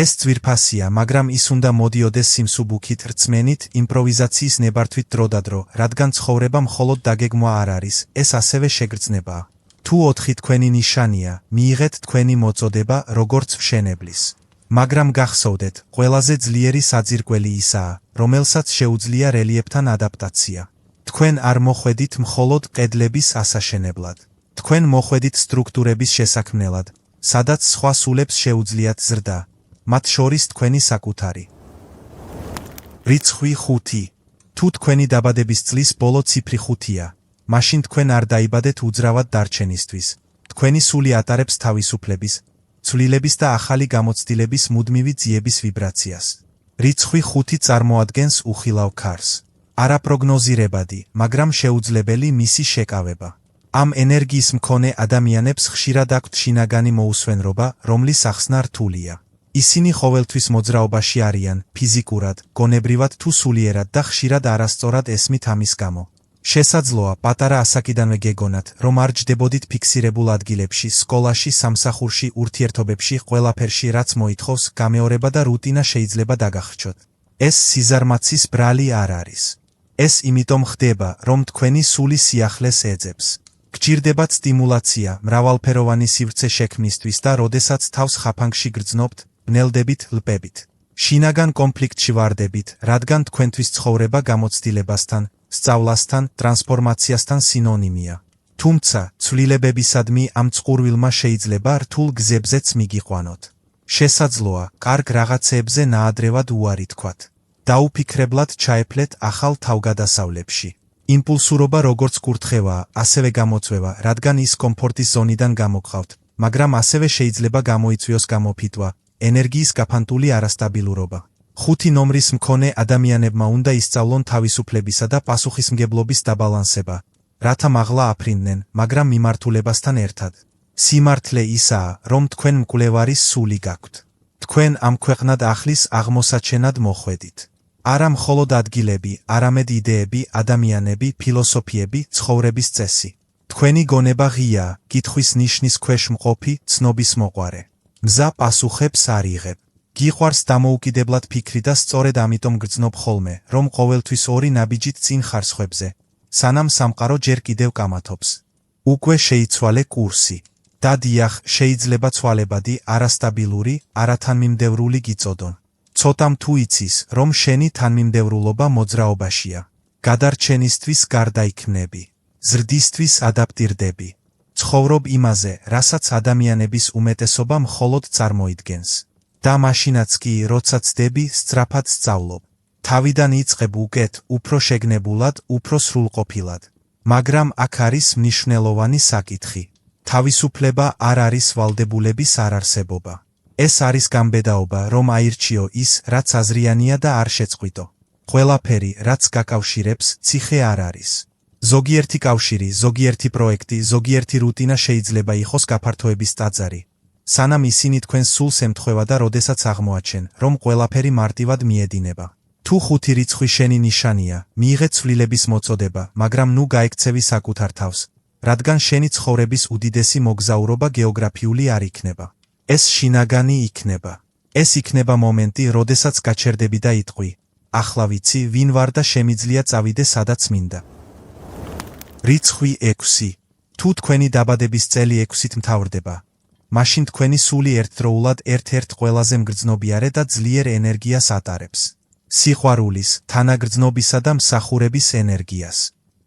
ეს ძვირფასია, მაგრამ ის უნდა მოდიოდეს სიმსუბუქით, რწმენით, იმპროვიზაციის ნებართვით დროდადრო, რადგან ცხოვრება მხოლოდ დაგეგმვა არ არის, ეს ასევე შეგრძნებაა. თუ 4 თქვენი ნიშანია, მიიღეთ თქვენი მოწოდება, როგორც მშენებლის. მაგრამ გახსოვდეთ, ყველაზე ძლიერი საძირკველი ისაა, რომელსაც შეუძლია რელიეფთან ადაპტაცია. თქვენ არ მოხვედით მხოლოდ კედლების ასაშენებლად. თქვენ მოხვედით სტრუქტურების შესაქმნელად, სადაც სხვა სულებს შეუძლიათ ზრდა, მათ შორის თქვენი საკუთარი. რიცხვი 5. თუ თქვენი დაბადების წლის ბოლო ციფრი 5-ია, მაშინ თქვენ არ დაიბადეთ უძრავად დარჩენისთვის. თქვენი სული ატარებს თავისუფლების, ცვლილების და ახალი გამოცდილების მუდმივი ძიების ვიბრაციას. რიცხვი 5 წარმოადგენს უხილავ ქარს. არაპროგნოზირებადი, მაგრამ შეუძლებელი მისი შეკავება. ამ ენერგიის მქონე ადამიანებს ხშირად აქვთ შინაგანი მოუსვენრობა, რომლის ახსნა რთულია. ისინი ყოველთვის მოძრაობაში არიან, ფიზიკურად, გონებრივად თუ სულიერად და ხშირად არასწორად ესმით ამის გამო. შესაძლოა პატარა ასაკიდანვე გეგონათ, რომ არ ჯდებოდით ფიქსირებულ ადგილებში, სკოლაში, სამსახურში, ურთიერთობებში, ყველაფერში, რაც მოითხოვს, გამეორება და რუტინა შეიძლება დაგახრჩოთ. ეს სიზარმაცის ბრალი არ არის. ეს იმიტომ ხდება, რომ თქვენი სული სიახლეს ეძებს. გჭირდებათ სტიმულაცია, მრავალფეროვანი სივრცე შექმნისთვის და როდესაც თავს ხაფანგში გრძნობთ, ბნელდებით, ლპებით. შინაგან კონფლიქტში ვარდებით, რადგან თქვენთვის ცხოვრება გამოცდილებასთან, სწავლასთან, ტრანსფორმაციასთან სინონიმია. თუმცა, ცვლილებებისადმი ამ წყურვილმა შეიძლება რთულ გზებზეც მიგიყვანოთ. შესაძლოა, კარგ რაღაცეებზე ნაადრევად უარი თქვათ. დაუფიქრებლად ჩაეფლეთ ახალ თავგადასავლებში. იმპულსურობა როგორც კურთხევაა, ასევე გამოწვევა, რადგან ის კომფორტის ზონიდან გამოგყავთ, მაგრამ ასევე შეიძლება გამოიწვიოს გამოფიტვა, ენერგიის გაფანტული არასტაბილურობა. 5 ნომრის მქონე ადამიანებმა უნდა ისწავლონ თავისუფლებისა და პასუხისმგებლობის დაბალანსება, რათა მაღლა აფრინდნენ, მაგრამ მიმართულებასთან ერთად. სიმართლე ისაა, რომ თქვენ მკვლევარის სული გაქვთ. თქვენ ამ ქვეყნად ახლის აღმოსაჩენად მოხვედით. არა მხოლოდ ადგილები, არამედ იდეები, ადამიანები, ფილოსოფიები, ცხოვრების წესი. თქვენი გონება ღია, კითხვის ნიშნის ქვეშ მყოფი, ცნობის მოყვარე. მზა პასუხებს არ იღებ. გიყვარს დამოუკიდებლად ფიქრი და სწორედ ამიტომ გრძნობ ხოლმე, რომ ყოველთვის ორი ნაბიჯით წინ ხარ სხვებზე, სანამ სამყარო ჯერ კიდევ კამათობს. უკვე შეიცვალე კურსი. და დიახ, შეიძლება ცვალებადი, არასტაბილური, არათანმიმდევრული გიწოდონ. ცოტამ თუ იცის, რომ შენი თანმიმდევრულობა მოძრაობაშია. გადარჩენისთვის გარდაიქმნები. ზრდისთვის ადაპტირდები. ცხოვრობ იმაზე, რასაც ადამიანების უმეტესობა მხოლოდ წარმოიდგენს. და მაშინაც კი, როცა ცდები, სწრაფად სწავლობ. თავიდან იწყებ უკეთ, უფრო შეგნებულად, უფრო სრულყოფილად. მაგრამ აქ არის მნიშვნელოვანი საკითხი. თავისუფლება არ არის ვალდებულების არარსებობა. ეს არის გამბედაობა, რომ აირჩიო ის, რაც აზრიანია და არ შეწყვიტო. ყველაფერი, რაც გაკავშირებს, ციხე არ არის. ზოგიერთი კავშირი, ზოგიერთი პროექტი, ზოგიერთი რუტინა შეიძლება იყოს გაფართოების ტაძარი. სანამ ისინი თქვენს სულს ემთხვევა და როდესაც აღმოაჩენ, რომ ყველაფერი მარტივად მიედინება. თუ 5 რიცხვი შენი ნიშანია, მიიღე ცვლილების მოწოდება, მაგრამ ნუ გაექცევი საკუთარ თავს, რადგან შენი ცხოვრების უდიდესი მოგზაურობა გეოგრაფიული არ იქნება. ეს შინაგანი იქნება. ეს იქნება მომენტი, როდესაც გაჩერდები და იტყვი, ახლა ვიცი, ვინ ვარ და შემიძლია წავიდე სადაც მინდა. რიცხვი 6. თუ თქვენი დაბადების წელი 6-ით მთავრდება, მაშინ თქვენი სული ერთდროულად ერთ-ერთ ყველაზე მგრძნობიარე და ძლიერ ენერგიას ატარებს. სიყვარულის, თანაგრძნობისა და მსახურების ენერგიას.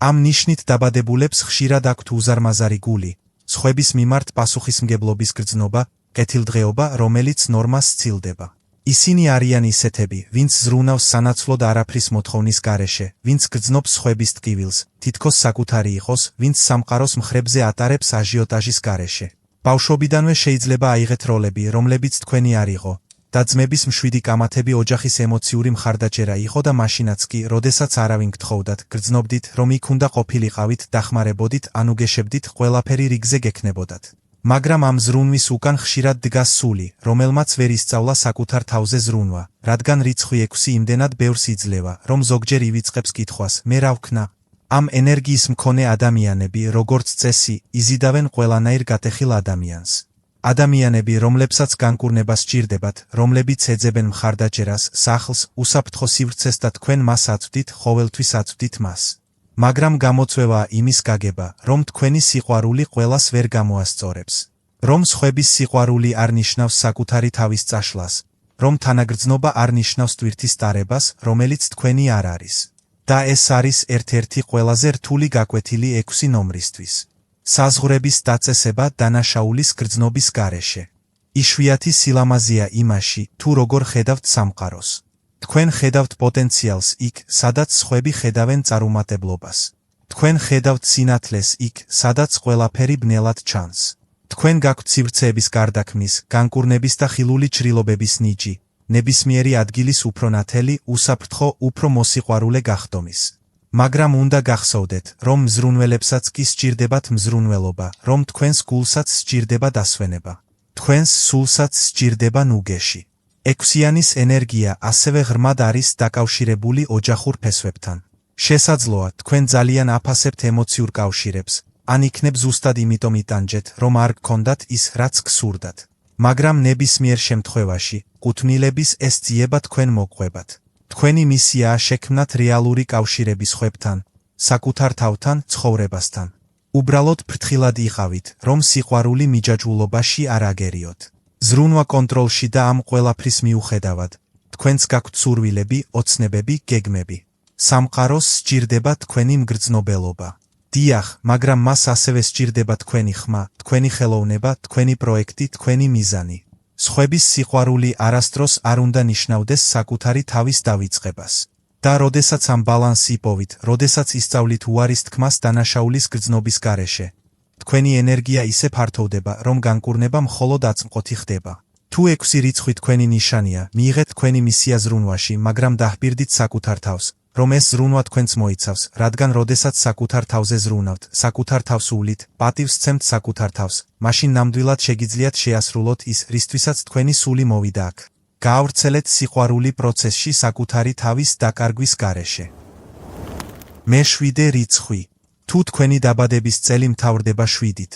ამ ნიშნით დაბადებულებს ხშირად აქვთ უზარმაზარი გული, სხვების მიმართ პასუხისმგებლობის გრძნობა, კეთილდღეობა, რომელიც ნორმას სცილდება. ისინი არიან ისეთები, ვინც ზრუნავს სანაცვლოდ არაფრის მოთხოვნის გარეშე, ვინც გრძნობს სხვების ტკივილს, თითქოს საკუთარი იყოს, ვინც სამყაროს მხრებზე ატარებს აჟიოტაჟის გარეშე. ბავშვობიდანვე შეიძლება აიღეთ როლები, რომლებიც თქვენი არ იყო. და ძმების მშვიდი კამათები ოჯახის ემოციური მხარდაჭერა იყო და მაშინაც კი, როდესაც არავინ გთხოვდათ, გრძნობდით, რომ იქ უნდა ყოფილიყავით, დახმარებოდით, ანუგეშებდით, ყველაფერი რიგზე გექნებოდათ. მაგრამ ამ ზრუნვის უკან ხშირად დგას სული, რომელმაც ვერ ისწავლა საკუთარ თავზე ზრუნვა, რადგან რიცხვი 6 იმდენად ბევრს იძლევა, რომ ზოგჯერ ივიწყებს კითხვას, მე რა ვქნა? ამ ენერგიის მქონე ადამიანები, როგორც წესი, იზიდავენ ყველანაირ გატეხილ ადამიანს. ადამიანები, რომლებსაც განკურნება სჭირდებათ, რომლებიც ეძებენ მხარდაჭერას, სახლს, უსაფრთხო სივრცეს და თქვენ მას აწვდით, ყოველთვის აწვდით მას. მაგრამ გამოწვევა იმის გაგება, რომ თქვენი სიყვარული ყველას ვერ გამოასწორებს. რომ სხვების სიყვარული არ ნიშნავს საკუთარი თავის წაშლას, რომ თანაგრძნობა არ ნიშნავს ტვირთის ტარებას, რომელიც თქვენი არ არის. და ეს არის ერთ-ერთი ყველაზე რთული გაკვეთილი 6 ნომრისთვის. საზღვრების დაწესება დანაშაულის გრძნობის გარეშე. იშვიათი სილამაზეა იმაში, თუ როგორ ხედავთ სამყაროს. თქვენ ხედავთ პოტენციალს იქ, სადაც სხვები ხედავენ წარუმატებლობას. თქვენ ხედავთ სინათლეს იქ, სადაც ყველაფერი ბნელად ჩანს. თქვენ გაქვთ სივრცეების გარდაქმნის, განკურნების და ხილული ჭრილობების ნიჭი, ნებისმიერი ადგილის უფრო ნათელი, უსაფრთხო, უფრო მოსიყვარულე გახდომის. მაგრამ უნდა გახსოვდეთ, რომ მზრუნველებსაც კი სჭირდებათ მზრუნველობა, რომ თქვენს გულსაც სჭირდება დასვენება. თქვენს სულსაც სჭირდება ნუგეში. 6-იანის ენერგია ასევე ღრმად არის დაკავშირებული ოჯახურ ფესვებთან. შესაძლოა, თქვენ ძალიან აფასებთ ემოციურ კავშირებს, ან იქნებ ზუსტად იმიტომ იტანჯეთ, რომ არ გქონდათ ის, რაც გსურდათ. მაგრამ ნებისმიერ შემთხვევაში, ყუთვნილების ეს ძიება თქვენ მოგყვებათ. თქვენი მისიაა შექმნათ რეალური კავშირები სხვებთან, საკუთარ თავთან, ცხოვრებასთან. უბრალოდ ფრთხილად იყავით, რომ სიყვარული მიჯაჭვულობაში არ აგერიოთ. ზრუნვა კონტროლში და ამ ყველაფრის მიუხედავად, თქვენც გაქვთ სურვილები, ოცნებები, გეგმები. სამყაროს სჭირდება თქვენი მგრძნობელობა. დიახ, მაგრამ მას ასევე სჭირდება თქვენი ხმა, თქვენი ხელოვნება, თქვენი პროექტი, თქვენი მიზანი. სხვების სიყვარული არასდროს არ უნდა ნიშნავდეს საკუთარი თავის დავიწყებას. და როდესაც ამ ბალანსს იპოვით, როდესაც ისწავლით უარის თქმას დანაშაულის გრძნობის გარეშე, თქვენი ენერგია ისე ფართოვდება, რომ განკურნება მხოლოდ აწმყოთი ხდება. თუ 6 რიცხვი თქვენი ნიშანია, მიიღეთ თქვენი მისია ზრუნვაში, მაგრამ დაჰპირდით საკუთარ თავს, რომ ეს ზრუნვა თქვენც მოიცავს, რადგან როდესაც საკუთარ თავზე ზრუნავთ, საკუთარ თავს უვლით, პატივს სცემთ საკუთარ თავს, მაშინ ნამდვილად შეგიძლიათ შეასრულოთ ის, რისთვისაც თქვენი სული მოვიდა აქ. გაავრცელეთ სიყვარული პროცესში საკუთარი თავის დაკარგვის გარეშე. მე-7 რიცხვი. თუ თქვენი დაბადების წელი მთავრდება 7-ით,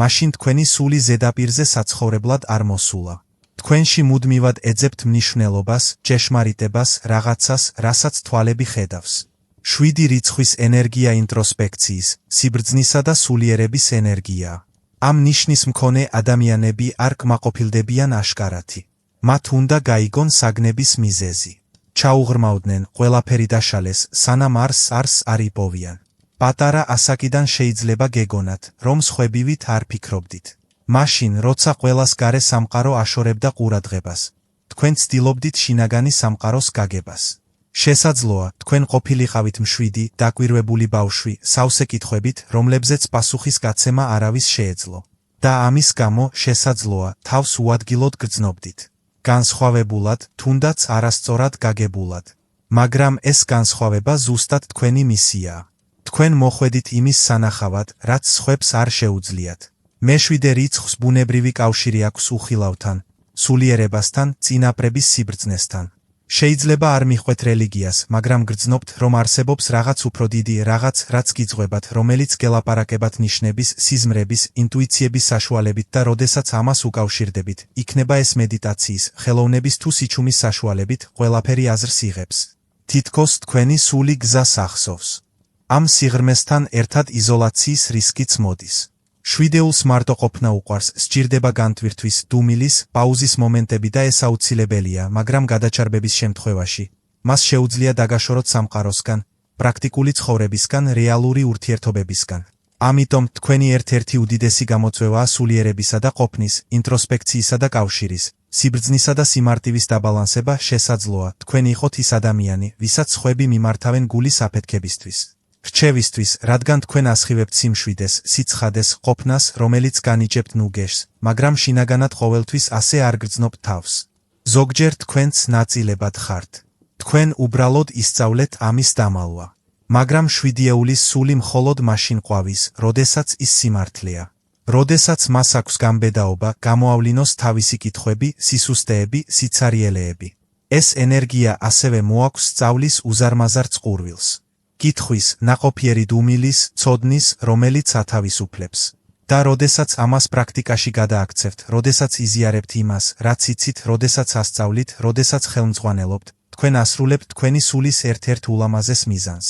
მაშინ თქვენი სული ზედაპირზე საცხოვრებლად არ მოსულა. თქვენში მუდმივად ეძებთ მნიშვნელობას, ჭეშმარიტებას, რაღაცას, რასაც თვალები ხედავს. 7 რიცხვის ენერგია ინტროსპექციის, სიბრძნისა და სულიერების ენერგიაა. ამ ნიშნის მქონე ადამიანები არ კმაყოფილდებიან აშკარათი. მათ უნდა გაიგონ საგნების მიზეზი. ჩაუღრმავდნენ, ყველაფერი დაშალეს, სანამ არსს არ იპოვიან. პატარა ასაკიდან შეიძლება გეგონათ, რომ სხვებივით არ ფიქრობდით. მაშინ, როცა ყველას გარე სამყარო აშორებდა ყურადღებას, თქვენ ცდილობდით შინაგანი სამყაროს გაგებას. შესაძლოა, თქვენ ყოფილიყავით მშვიდი, დაკვირვებული ბავშვი, სავსე კითხვებით, რომლებზეც პასუხის გაცემა არავის შეეძლო. და ამის გამო, შესაძლოა, თავს უადგილოდ გრძნობდით. განსხვავებულად, თუნდაც არასწორად გაგებულად. მაგრამ ეს განსხვავება ზუსტად თქვენი მისიაა. თქვენ მოხვედით იმის სანახავად, რაც სხვებს არ შეუძლიათ. მე-7 რიცხვს ბუნებრივი კავშირი აქვს უხილავთან, სულიერებასთან, წინაპრების სიბრძნესთან. შეიძლება არ მიხვეთ რელიგიას, მაგრამ გრძნობთ, რომ არსებობს რაღაც უფრო დიდი რაღაც, რაც გიძღვებათ, რომელიც გელაპარაკებათ ნიშნების, სიზმრების, ინტუიციების საშუალებით და როდესაც ამას უკავშირდებით, იქნება ეს მედიტაციის, ხელოვნების თუ სიჩუმის საშუალებით, ყველაფერი აზრს იღებს. თითქოს თქვენი სული გზას ახსოვს. ამ სიღრმესთან ერთად იზოლაციის რისკიც მოდის. 7-ს მარტო ყოფნა უყვარს, სჭირდება განტვირთვის, დუმილის, პაუზის მომენტები და ეს აუცილებელია, მაგრამ გადაჭარბების შემთხვევაში მას შეუძლია დაგაშოროთ სამყაროსგან, პრაქტიკული ცხოვრებისგან, რეალური ურთიერთობებისგან. ამიტომ თქვენი ერთ-ერთი უდიდესი გამოწვევაა სულიერებისა და ყოფნის, ინტროსპექციისა და კავშირის, სიბრძნისა და სიმარტივის დაბალანსება. შესაძლოა, თქვენ იყოთ ის ადამიანი, ვისაც სხვები მიმართავენ გულის აფეთქებისთვის. რჩევისთვის, რადგან თქვენ ასხივებთ სიმშვიდეს, სიცხადეს, ყოფნას, რომელიც განიჭებთ ნუგეშს, მაგრამ შინაგანად ყოველთვის ასე არ გრძნობთ თავს. ზოგჯერ თქვენც ნაწილებად ხართ. თქვენ უბრალოდ ისწავლეთ ამის დამალვა. მაგრამ 7-ეულის სული მხოლოდ მაშინ ყვავის, როდესაც ის სიმართლეა. როდესაც მას აქვს გამბედაობა, გამოავლინოს თავისი კითხვები, სისუსტეები, სიცარიელეები. ეს ენერგია ასევე მოაქვს სწავლის უზარმაზარ წყურვილს. კითხვის, ნაყოფიერი დუმილის, ცოდნის, რომელიც ათავისუფლებს. და როდესაც ამას პრაქტიკაში გადააქცევთ, როდესაც იზიარებთ იმას, რაც იცით, როდესაც ასწავლით, როდესაც ხელმძღვანელობთ, თქვენ ასრულებთ თქვენი სულის ერთ-ერთ ულამაზეს მიზანს.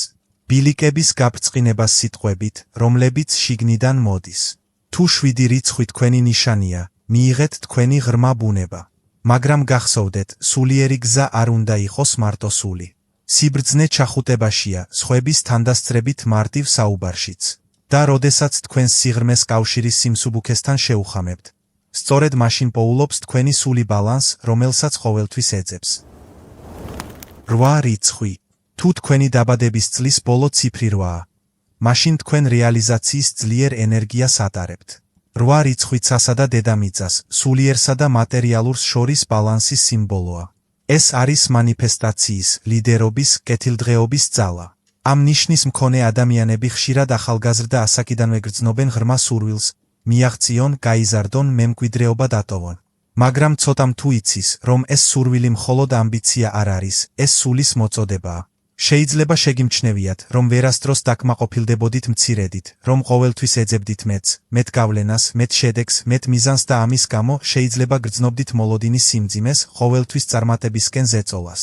ბილიკების გაბრწყინებას სიტყვებით, რომლებიც შიგნიდან მოდის. თუ 7 რიცხვი თქვენი ნიშანია, მიიღეთ თქვენი ღრმა ბუნება. მაგრამ გახსოვდეთ, სულიერი გზა არ უნდა იყოს მარტო სული. სიბრძნე ჩახუტებაშია, სხვების თანდასწრებით მარტივ საუბარშიც. და როდესაც თქვენს სიღრმეს კავშირის სიმსუბუქესთან შეუხამებთ, სწორედ მაშინ პოულობს თქვენი სული ბალანს, რომელსაც ყოველთვის ეძებს. 8 რიცხვი. თუ თქვენი დაბადების წლის ბოლო ციფრი 8-ა, მაშინ თქვენ რეალიზაციის ძლიერ ენერგიას ატარებთ. 8 რიცხვი ცასა და დედამიწას, სულიერსა და მატერიალურს შორის ბალანსის სიმბოლოა. ეს არის მანიფესტაციის, ლიდერობის, კეთილდღეობის ძალა. ამ ნიშნის მქონე ადამიანები ხშირად ახალგაზრდა ასაკიდანვე გრძნობენ ღრმა სურვილს, მიაღწიონ, გაიზარდონ, მემკვიდრეობა დატოვონ. მაგრამ ცოტამ თუ იცის, რომ ეს სურვილი მხოლოდ ამბიცია არ არის, ეს სულის მოწოდებაა. შეიძლება შეგიმჩნევიათ, რომ ვერასდროს დაკმაყოფილდებოდით მცირედით, რომ ყოველთვის ეძებდით მეც, მეტ გავლენას, მეტ შედეგს, მეტ მიზანს და ამის გამო შეიძლება გრძნობდით მოლოდინის სიმძიმეს, ყოველთვის წარმატებისკენ ზეწოლას.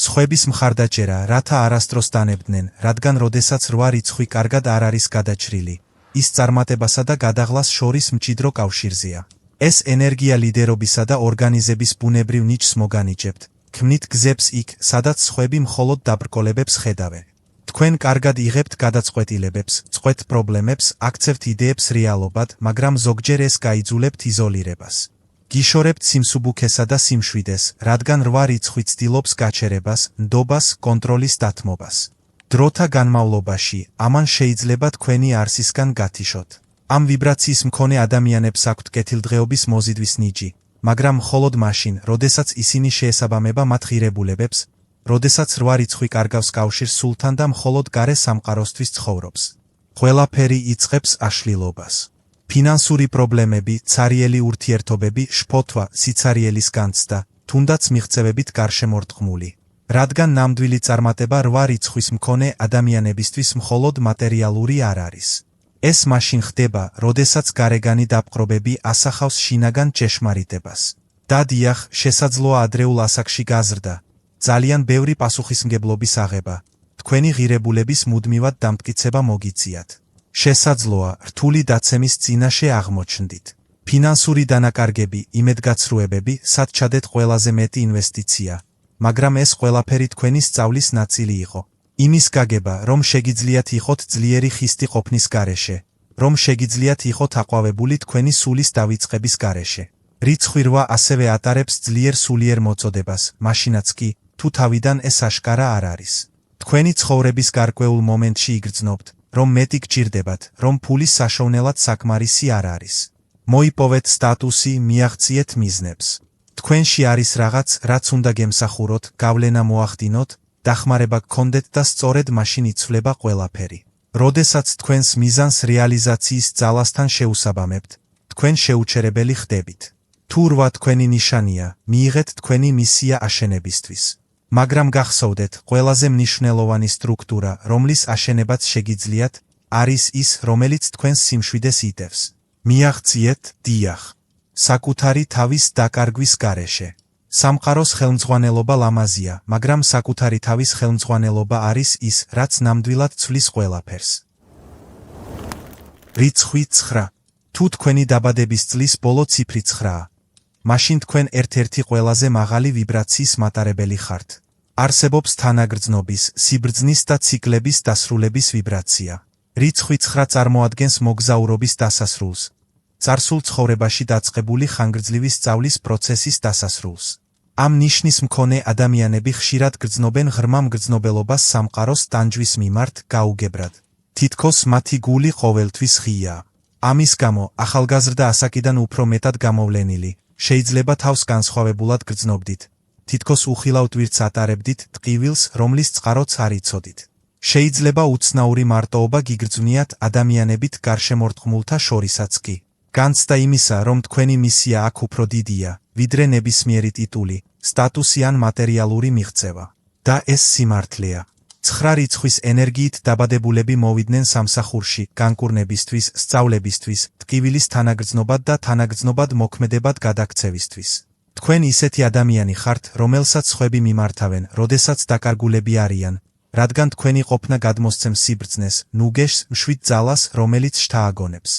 სხვების მხარდაჭერა, რათა არასდროს დანებდნენ, რადგან როდესაც 8 რიცხვი კარგად არ არის გადაჭრილი, ის წარმატებასა და გადაღლას შორის მჭიდრო კავშირზეა. ეს ენერგია ლიდერობისა და ორგანიზების ბუნებრივ ნიჭს მოგანიჭებთ. ქმნით გზებს იქ, სადაც სხვები მხოლოდ დაბრკოლებებს ხედავენ. თქვენ კარგად იღებთ გადაწყვეტილებებს, წყვეთ პრობლემებს, აქცევთ იდეებს რეალობად, მაგრამ ზოგჯერ ეს გაიძულებთ იზოლირებას. გიშორებთ სიმსუბუქესა და სიმშვიდეს, რადგან 8 რიცხვი ცდილობს გაჩერებას, ნდობას, კონტროლის დათმობას. დროთა განმავლობაში, ამან შეიძლება თქვენი არსისგან გათიშოთ. ამ ვიბრაციის მქონე ადამიანებს აქვთ კეთილდღეობის მოზიდვის ნიჭი. მაგრამ მხოლოდ მაშინ, როდესაც ისინი შეესაბამება მათ ღირებულებებს, როდესაც 8 რიცხვი კარგავს კავშირს სულთან და მხოლოდ გარე სამყაროსთვის ცხოვრობს. ყველაფერი იწყებს აშლილობას. ფინანსური პრობლემები, ცარიელი ურთიერთობები, შფოთვა, სიცარიელის განცდა, თუნდაც მიღწევებით გარშემორტყმული. რადგან ნამდვილი წარმატება 8 რიცხვის მქონე ადამიანებისთვის მხოლოდ მატერიალური არ არის. ეს მაშინ ხდება, როდესაც გარეგანი დაპყრობები ასახავს შინაგან ჭეშმარიტებას. და დიახ, შესაძლოა ადრეულ ასაკში გაზრდა ძალიან ბევრი პასუხისმგებლობის აღება, თქვენი ღირებულების მუდმივად დამტკიცება მოგიწიათ. შესაძლოა, რთული დაცემის წინაშე აღმოჩნდით. ფინანსური დანაკარგები, იმედგაცრუებები, სად-ჩადეთ ყველაზე მეტი ინვესტიცია, მაგრამ ეს ყველაფერი თქვენი სწავლის ნაწილი იყო. იმის გაგება, რომ შეგიძლიათ იყოთ ძლიერი ხისტი ყოფნის გარეშე, რომ შეგიძლიათ იყოთ აყვავებული თქვენი სულის დავიწყების გარეშე. რიცხვი 8 ასევე ატარებს ძლიერ სულიერ მოწოდებას, მაშინაც კი, თუ თავიდან ეს აშკარა არ არის. თქვენი ცხოვრების გარკვეულ მომენტში იგრძნობთ, რომ მეტი გჭირდებათ, რომ ფული საშოვნელად საკმარისი არ არის. მოიპოვეთ სტატუსი, მიაღწიეთ მიზნებს. თქვენში არის რაღაც, რაც უნდა გემსახუროთ, გავლენა მოახდინოთ, დახმარება გქონდეთ და სწორედ მაშინ იცვლება ყველაფერი. როდესაც თქვენს მიზანს რეალიზაციის ძალასთან შეუსაბამებთ, თქვენ შეუჩერებელი ხდებით. თუ 8 თქვენი ნიშანია, მიიღეთ თქვენი მისია აშენებისთვის. მაგრამ გახსოვდეთ, ყველაზე მნიშვნელოვანი სტრუქტურა, რომლის აშენებაც შეგიძლიათ, არის ის, რომელიც თქვენს სიმშვიდეს იტევს. მიაღწიეთ, დიახ, საკუთარი თავის დაკარგვის გარეშე. სამყაროს ხელმძღვანელობა ლამაზია, მაგრამ საკუთარი თავის ხელმძღვანელობა არის ის, რაც ნამდვილად ცვლის ყველაფერს. რიცხვი 9. თუ თქვენი დაბადების წლის ბოლო ციფრი 9-ა, მაშინ თქვენ ერთ-ერთი ყველაზე მაღალი ვიბრაციის მატარებელი ხართ. არსებობს თანაგრძნობის, სიბრძნის და ციკლების დასრულების ვიბრაცია. რიცხვი 9 წარმოადგენს მოგზაურობის დასასრულს, წარსულ ცხოვრებაში დაწყებული ხანგრძლივი სწავლის პროცესის დასასრულს. ამ ნიშნის მქონე ადამიანები ხშირად გრძნობენ ღრმა მგრძნობელობას სამყაროს ტანჯვის მიმართ, გაუგებრად. თითქოს მათი გული ყოველთვის ღია. ამის გამო, ახალგაზრდა ასაკიდან უფრო მეტად გამოვლენილი, შეიძლება თავს განსხვავებულად გრძნობდით. თითქოს უხილავ ტვირთს ატარებდით, ტყივილს, რომლის წყაროც არ იცოდით. შეიძლება უცნაური მარტოობა გიგრძვნიათ ადამიანებით გარშემორტყმულთა შორისაც კი. განცდა იმისა, რომ თქვენი მისია აქ უფრო დიდია, ვიდრე ნებისმიერი ტიტული, სტატუსი ან მატერიალური მიღწევა. და ეს სიმართლეა. 9 რიცხვის ენერგიით დაბადებულები მოვიდნენ სამსახურში, განკურნებისთვის, სწავლებისთვის, ტკივილის თანაგრძნობად და თანაგრძნობად მოქმედებად გადაქცევისთვის. თქვენ ისეთი ადამიანი ხართ, რომელსაც სხვები მიმართავენ, როდესაც დაკარგულები არიან, რადგან თქვენი ყოფნა გადმოსცემს სიბრძნეს, ნუგეშს, მშვიდ ძალას, რომელიც შთააგონებს.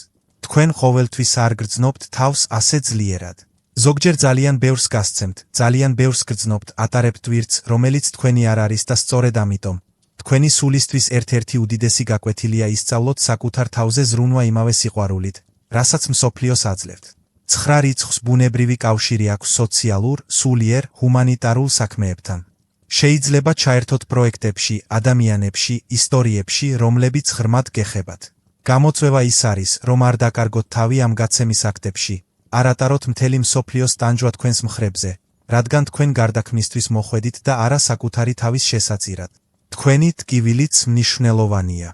თქვენ ყოველთვის არ გრძნობთ თავს ასე ძლიერად. ზოგჯერ ძალიან ბევრს გასცემთ, ძალიან ბევრს გრძნობთ, ატარებთ ვირთს, რომელიც თქვენი არ არის და სწორედ ამიტომ. თქვენი სულისთვის ერთ-ერთი უდიდესი გაკვეთილია ისწავლოთ საკუთარ თავზე ზრუნვა იმავე სიყვარულით, რასაც მსოფლიოს აძლევთ. 9 რიცხვს ბუნებრივი კავშირი აქვს სოციალურ, სულიერ, ჰუმანიტარულ საქმეებთან. შეიძლება ჩაერთოთ პროექტებში, ადამიანებში, ისტორიებში, რომლებიც ღრმად გეხებათ. გამოწვევა ის არის, რომ არ დაკარგოთ თავი ამ გაცემის აქტებში, არ ატაროთ მთელი მსოფლიოს ტანჯვა თქვენს მხრებზე, რადგან თქვენ გარდაქმნისთვის მოხვედით და არა საკუთარი თავის შესაწირად. თქვენი ტკივილიც მნიშვნელოვანია.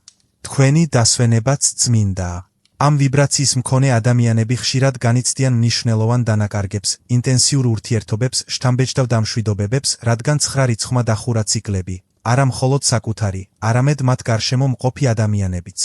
თქვენი დასვენებაც წმინდაა. ამ ვიბრაციის მქონე ადამიანები ხშირად განიცდიან მნიშვნელოვან დანაკარგებს, ინტენსიურ ურთიერთობებს, შთამბეჭდავ დამშვიდობებებს, რადგან 9 რიცხვმა დახურა ციკლები, არა მხოლოდ საკუთარი, არამედ მათ გარშემო მყოფი ადამიანებიც.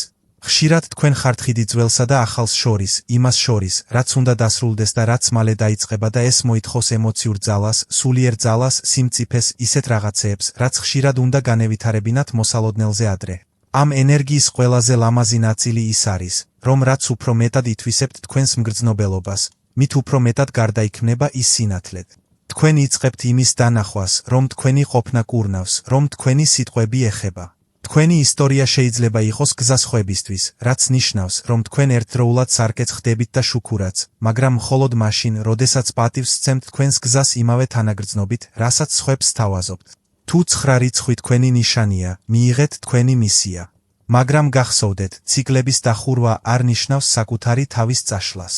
ხშირად თქვენ ხართ ხიდი ძველსა და ახალს შორის, იმას შორის, რაც უნდა დასრულდეს და რაც მალე დაიწყება და ეს მოითხოვს ემოციურ ძალას, სულიერ ძალას, სიმწიფეს, ისეთ რაღაცეებს, რაც ხშირად უნდა განევითარებინათ მოსალოდნელზე ადრე. ამ ენერგიის ყველაზე ლამაზი ნაწილი ის არის, რომ რაც უფრო მეტად ითვისებთ თქვენს მგრძნობელობას, მით უფრო მეტად გარდაიქმნება ის სინათლედ. თქვენ იწყებთ იმის დანახვას, რომ თქვენი ყოფნა კურნავს, რომ თქვენი სიტყვები ეხება. თქვენი ისტორია შეიძლება იყოს გზასხვებისთვის, რაც ნიშნავს, რომ თქვენ ერთდროულად სარკეც ხდებით და შუქურაც, მაგრამ მხოლოდ მაშინ, როდესაც პატივს სცემთ თქვენს გზას იმავე თანაგრძნობით, რასაც სხვებს სთავაზობთ. თუ 9 რიცხვი თქვენი ნიშანია, მიიღეთ თქვენი მისია. მაგრამ გახსოვდეთ, ციკლების დახურვა არ ნიშნავს საკუთარი თავის წაშლას.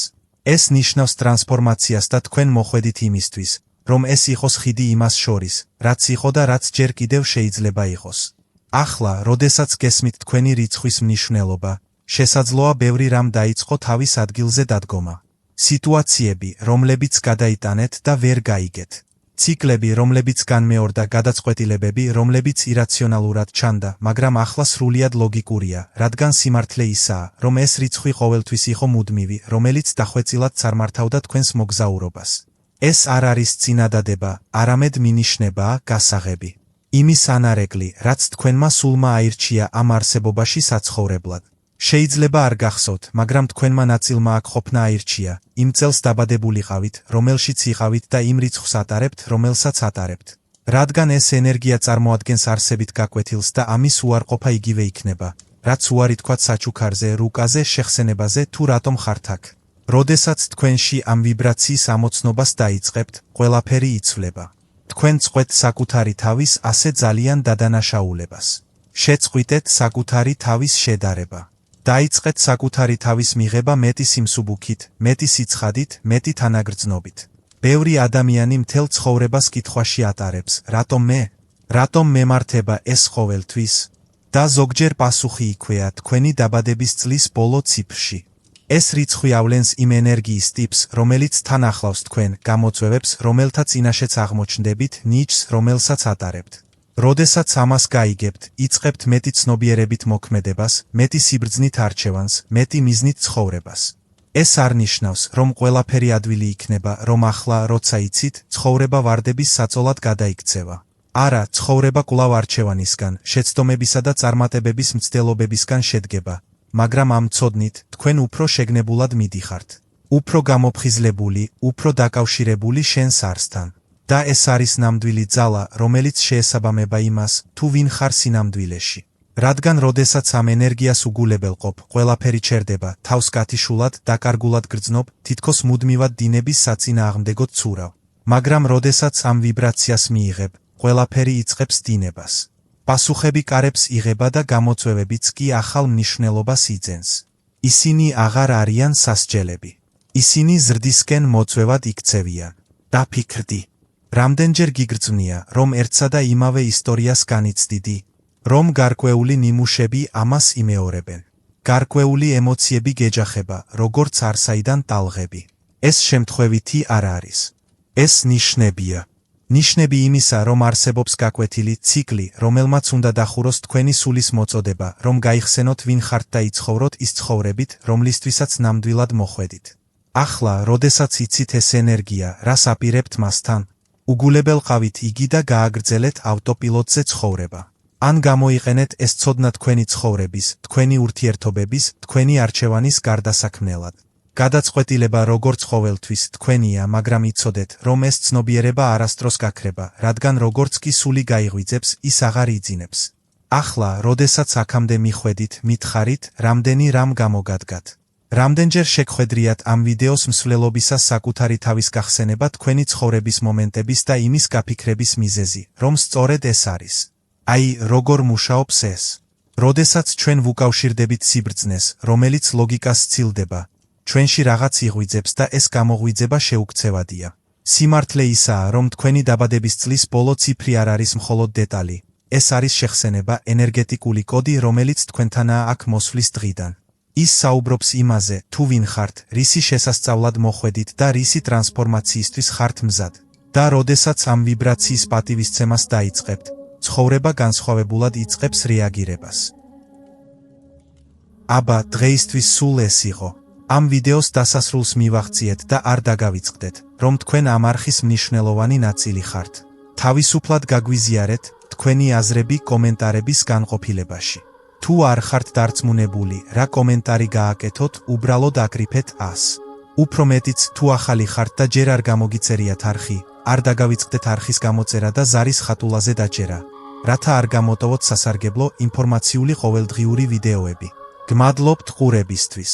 ეს ნიშნავს ტრანსფორმაციას და თქვენ მოხვედით იმისთვის, რომ ეს იყოს ხიდი იმას შორის, რაც იყო და რაც ჯერ კიდევ შეიძლება იყოს. ახლა, როდესაც გესმით თქვენი რიცხვის მნიშვნელობა, შესაძლოა ბევრი რამ დაიწყო თავის ადგილზე დადგომა. სიტუაციები, რომლებიც გადაიტანეთ და ვერ გაიგეთ. ციკლები, რომლებიც განმეორდა, გადაწყვეტილებები, რომლებიც ირაციონალურად ჩანდა, მაგრამ ახლა სრულიად ლოგიკურია, რადგან სიმართლე ისაა, რომ ეს რიცხვი ყოველთვის იყო მუდმივი, რომელიც დახვეწილად წარმართავდა თქვენს მოგზაურობას. ეს არ არის წინადადება, არამედ მინიშნებაა, გასაღები. იმის ანარეკლი, რაც თქვენმა სულმა აირჩია ამ არსებობაში საცხოვრებლად. შეიძლება არ გახსოვთ, მაგრამ თქვენმა ნაწილმა აქ ყოფნა აირჩია, იმ წელს დაბადებულიყავით, რომელშიც იყავით და იმ რიცხვს ატარებთ, რომელსაც ატარებთ. რადგან ეს ენერგია წარმოადგენს არსებით გაკვეთილს და ამის უარყოფა იგივე იქნება, რაც უარი თქვათ საჩუქარზე, რუკაზე, შეხსენებაზე თუ რატომ ხართ აქ. როდესაც თქვენში ამ ვიბრაციის ამოცნობას დაიწყებთ, ყველაფერი იცვლება. თქვენ წყვეთ საკუთარი თავის ასე ძალიან დადანაშაულებას. შეწყვიტეთ საკუთარი თავის შედარება. დაიწყეთ საკუთარი თავის მიღება მეტი სიმსუბუქით, მეტი სიცხადით, მეტი თანაგრძნობით. ბევრი ადამიანი მთელ ცხოვრებას კითხვაში ატარებს, რატომ მე? რატომ მემართება ეს ყოველთვის? და ზოგჯერ პასუხი იქვეა თქვენი დაბადების წლის ბოლო ციფრში. ეს რიცხვი ავლენს იმ ენერგიის ტიპს, რომელიც თან ახლავს თქვენ, გამოწვევებს, რომელთა წინაშეც აღმოჩნდებით, ნიჭს, რომელსაც ატარებთ. როდესაც ამას გაიგებთ, იწყებთ მეტი ცნობიერებით მოქმედებას, მეტი სიბრძნით არჩევანს, მეტი მიზნით ცხოვრებას. ეს არ ნიშნავს, რომ ყველაფერი ადვილი იქნება, რომ ახლა, როცა იცით, ცხოვრება ვარდების საწოლად გადაიქცევა. არა, ცხოვრება კვლავ არჩევანისგან, შეცდომებისა და წარმატებების მცდელობებისგან შედგება, მაგრამ ამ ცოდნით, თქვენ უფრო შეგნებულად მიდიხართ. უფრო გამოფხიზლებული, უფრო დაკავშირებული შენს არსთან. და ეს არის ნამდვილი ძალა, რომელიც შეესაბამება იმას, თუ ვინ ხარ სინამდვილეში. რადგან როდესაც ამ ენერგიას უგულებელყოფ, ყველაფერი ჩერდება, თავს გათიშულად, დაკარგულად გრძნობ, თითქოს მუდმივად დინების საწინააღმდეგოდ ცურავ. მაგრამ როდესაც ამ ვიბრაციას მიიღებ, ყველაფერი იწყებს დინებას. პასუხები კარებს იღება და გამოწვევებიც კი ახალ მნიშვნელობას იძენს. ისინი აღარ არიან სასჯელები. ისინი ზრდისკენ მოწვევად იქცევიან. დაფიქრდი. რამდენჯერ გიგრძვნია, რომ ერთსა და იმავე ისტორიას განიცდიდი, რომ გარკვეული ნიმუშები ამას იმეორებენ. გარკვეული ემოციები გეჯახება, როგორც არსაიდან ტალღები. ეს შემთხვევითი არ არის. ეს ნიშნებია. ნიშნები იმისა, რომ არსებობს გაკვეთილი ციკლი, რომელმაც უნდა დახუროს თქვენი სულის მოწოდება, რომ გაიხსენოთ ვინ ხართ და იცხოვროთ ის ცხოვრებით, რომლისთვისაც ნამდვილად მოხვედით. ახლა, როდესაც იცით ეს ენერგია, რას აპირებთ მასთან? უგულებელყავით იგი და გააგრძელეთ ავტოპილოტზე ცხოვრება. ან გამოიყენეთ ეს ცოდნა თქვენი ცხოვრების, თქვენი ურთიერთობების, თქვენი არჩევანის გარდასაქმნელად. გადაწყვეტილება როგორც ყოველთვის თქვენია, მაგრამ იცოდეთ, რომ ეს ცნობიერება არასდროს გაქრება, რადგან როგორც კი სული გაიღვიძებს, ის აღარ იძინებს. ახლა, როდესაც აქამდე მიხვედით, მითხარით, რამდენი რამ გამოგადგათ. რამდენჯერ შეგხვედრიათ ამ ვიდეოს მსვლელობისას საკუთარი თავის გახსენება თქვენი ცხოვრების მომენტების და იმის გაფიქრების მიზეზი, რომ სწორედ ეს არის. აი, როგორ მუშაობს ეს. როდესაც ჩვენ ვუკავშირდებით სიბრძნეს, რომელიც ლოგიკას სცილდება, ჩვენში რაღაც იღვიძებს და ეს გამოღვიძება შეუქცევადია. სიმართლე ისაა, რომ თქვენი დაბადების წლის ბოლო ციფრი არ არის მხოლოდ დეტალი. ეს არის შეხსენება, ენერგეტიკული კოდი, რომელიც თქვენთანაა აქ მოსვლის დღიდან. ის საუბრობს იმაზე, თუ ვინ ხართ, რისი შესასწავლად მოხვედით და რისი ტრანსფორმაციისთვის ხართ მზად. და როდესაც ამ ვიბრაციის პატივისცემას დაიწყებთ, ცხოვრება განსხვავებულად იწყებს რეაგირებას. აბა, დღეისთვის სულ ეს იყო. ამ ვიდეოს დასასრულს მივაღწიეთ და არ დაგავიწყდეთ, რომ თქვენ ამ არხის მნიშვნელოვანი ნაწილი ხართ. თავისუფლად გაგვიზიარეთ თქვენი აზრები კომენტარების განყოფილებაში. თუ არ ხართ დარწმუნებული, რა კომენტარი გააკეთოთ, უბრალოდ აკრიფეთ 100. უფრო მეტიც, თუ ახალი ხართ და ჯერ არ გამოგიწერიათ არხი, არ დაგავიწყდეთ არხის გამოწერა და ზარის ხატულაზე დაჯერა, რათა არ გამოტოვოთ სასარგებლო ინფორმაციული ყოველდღიური ვიდეოები. გმადლობთ ყურებისთვის.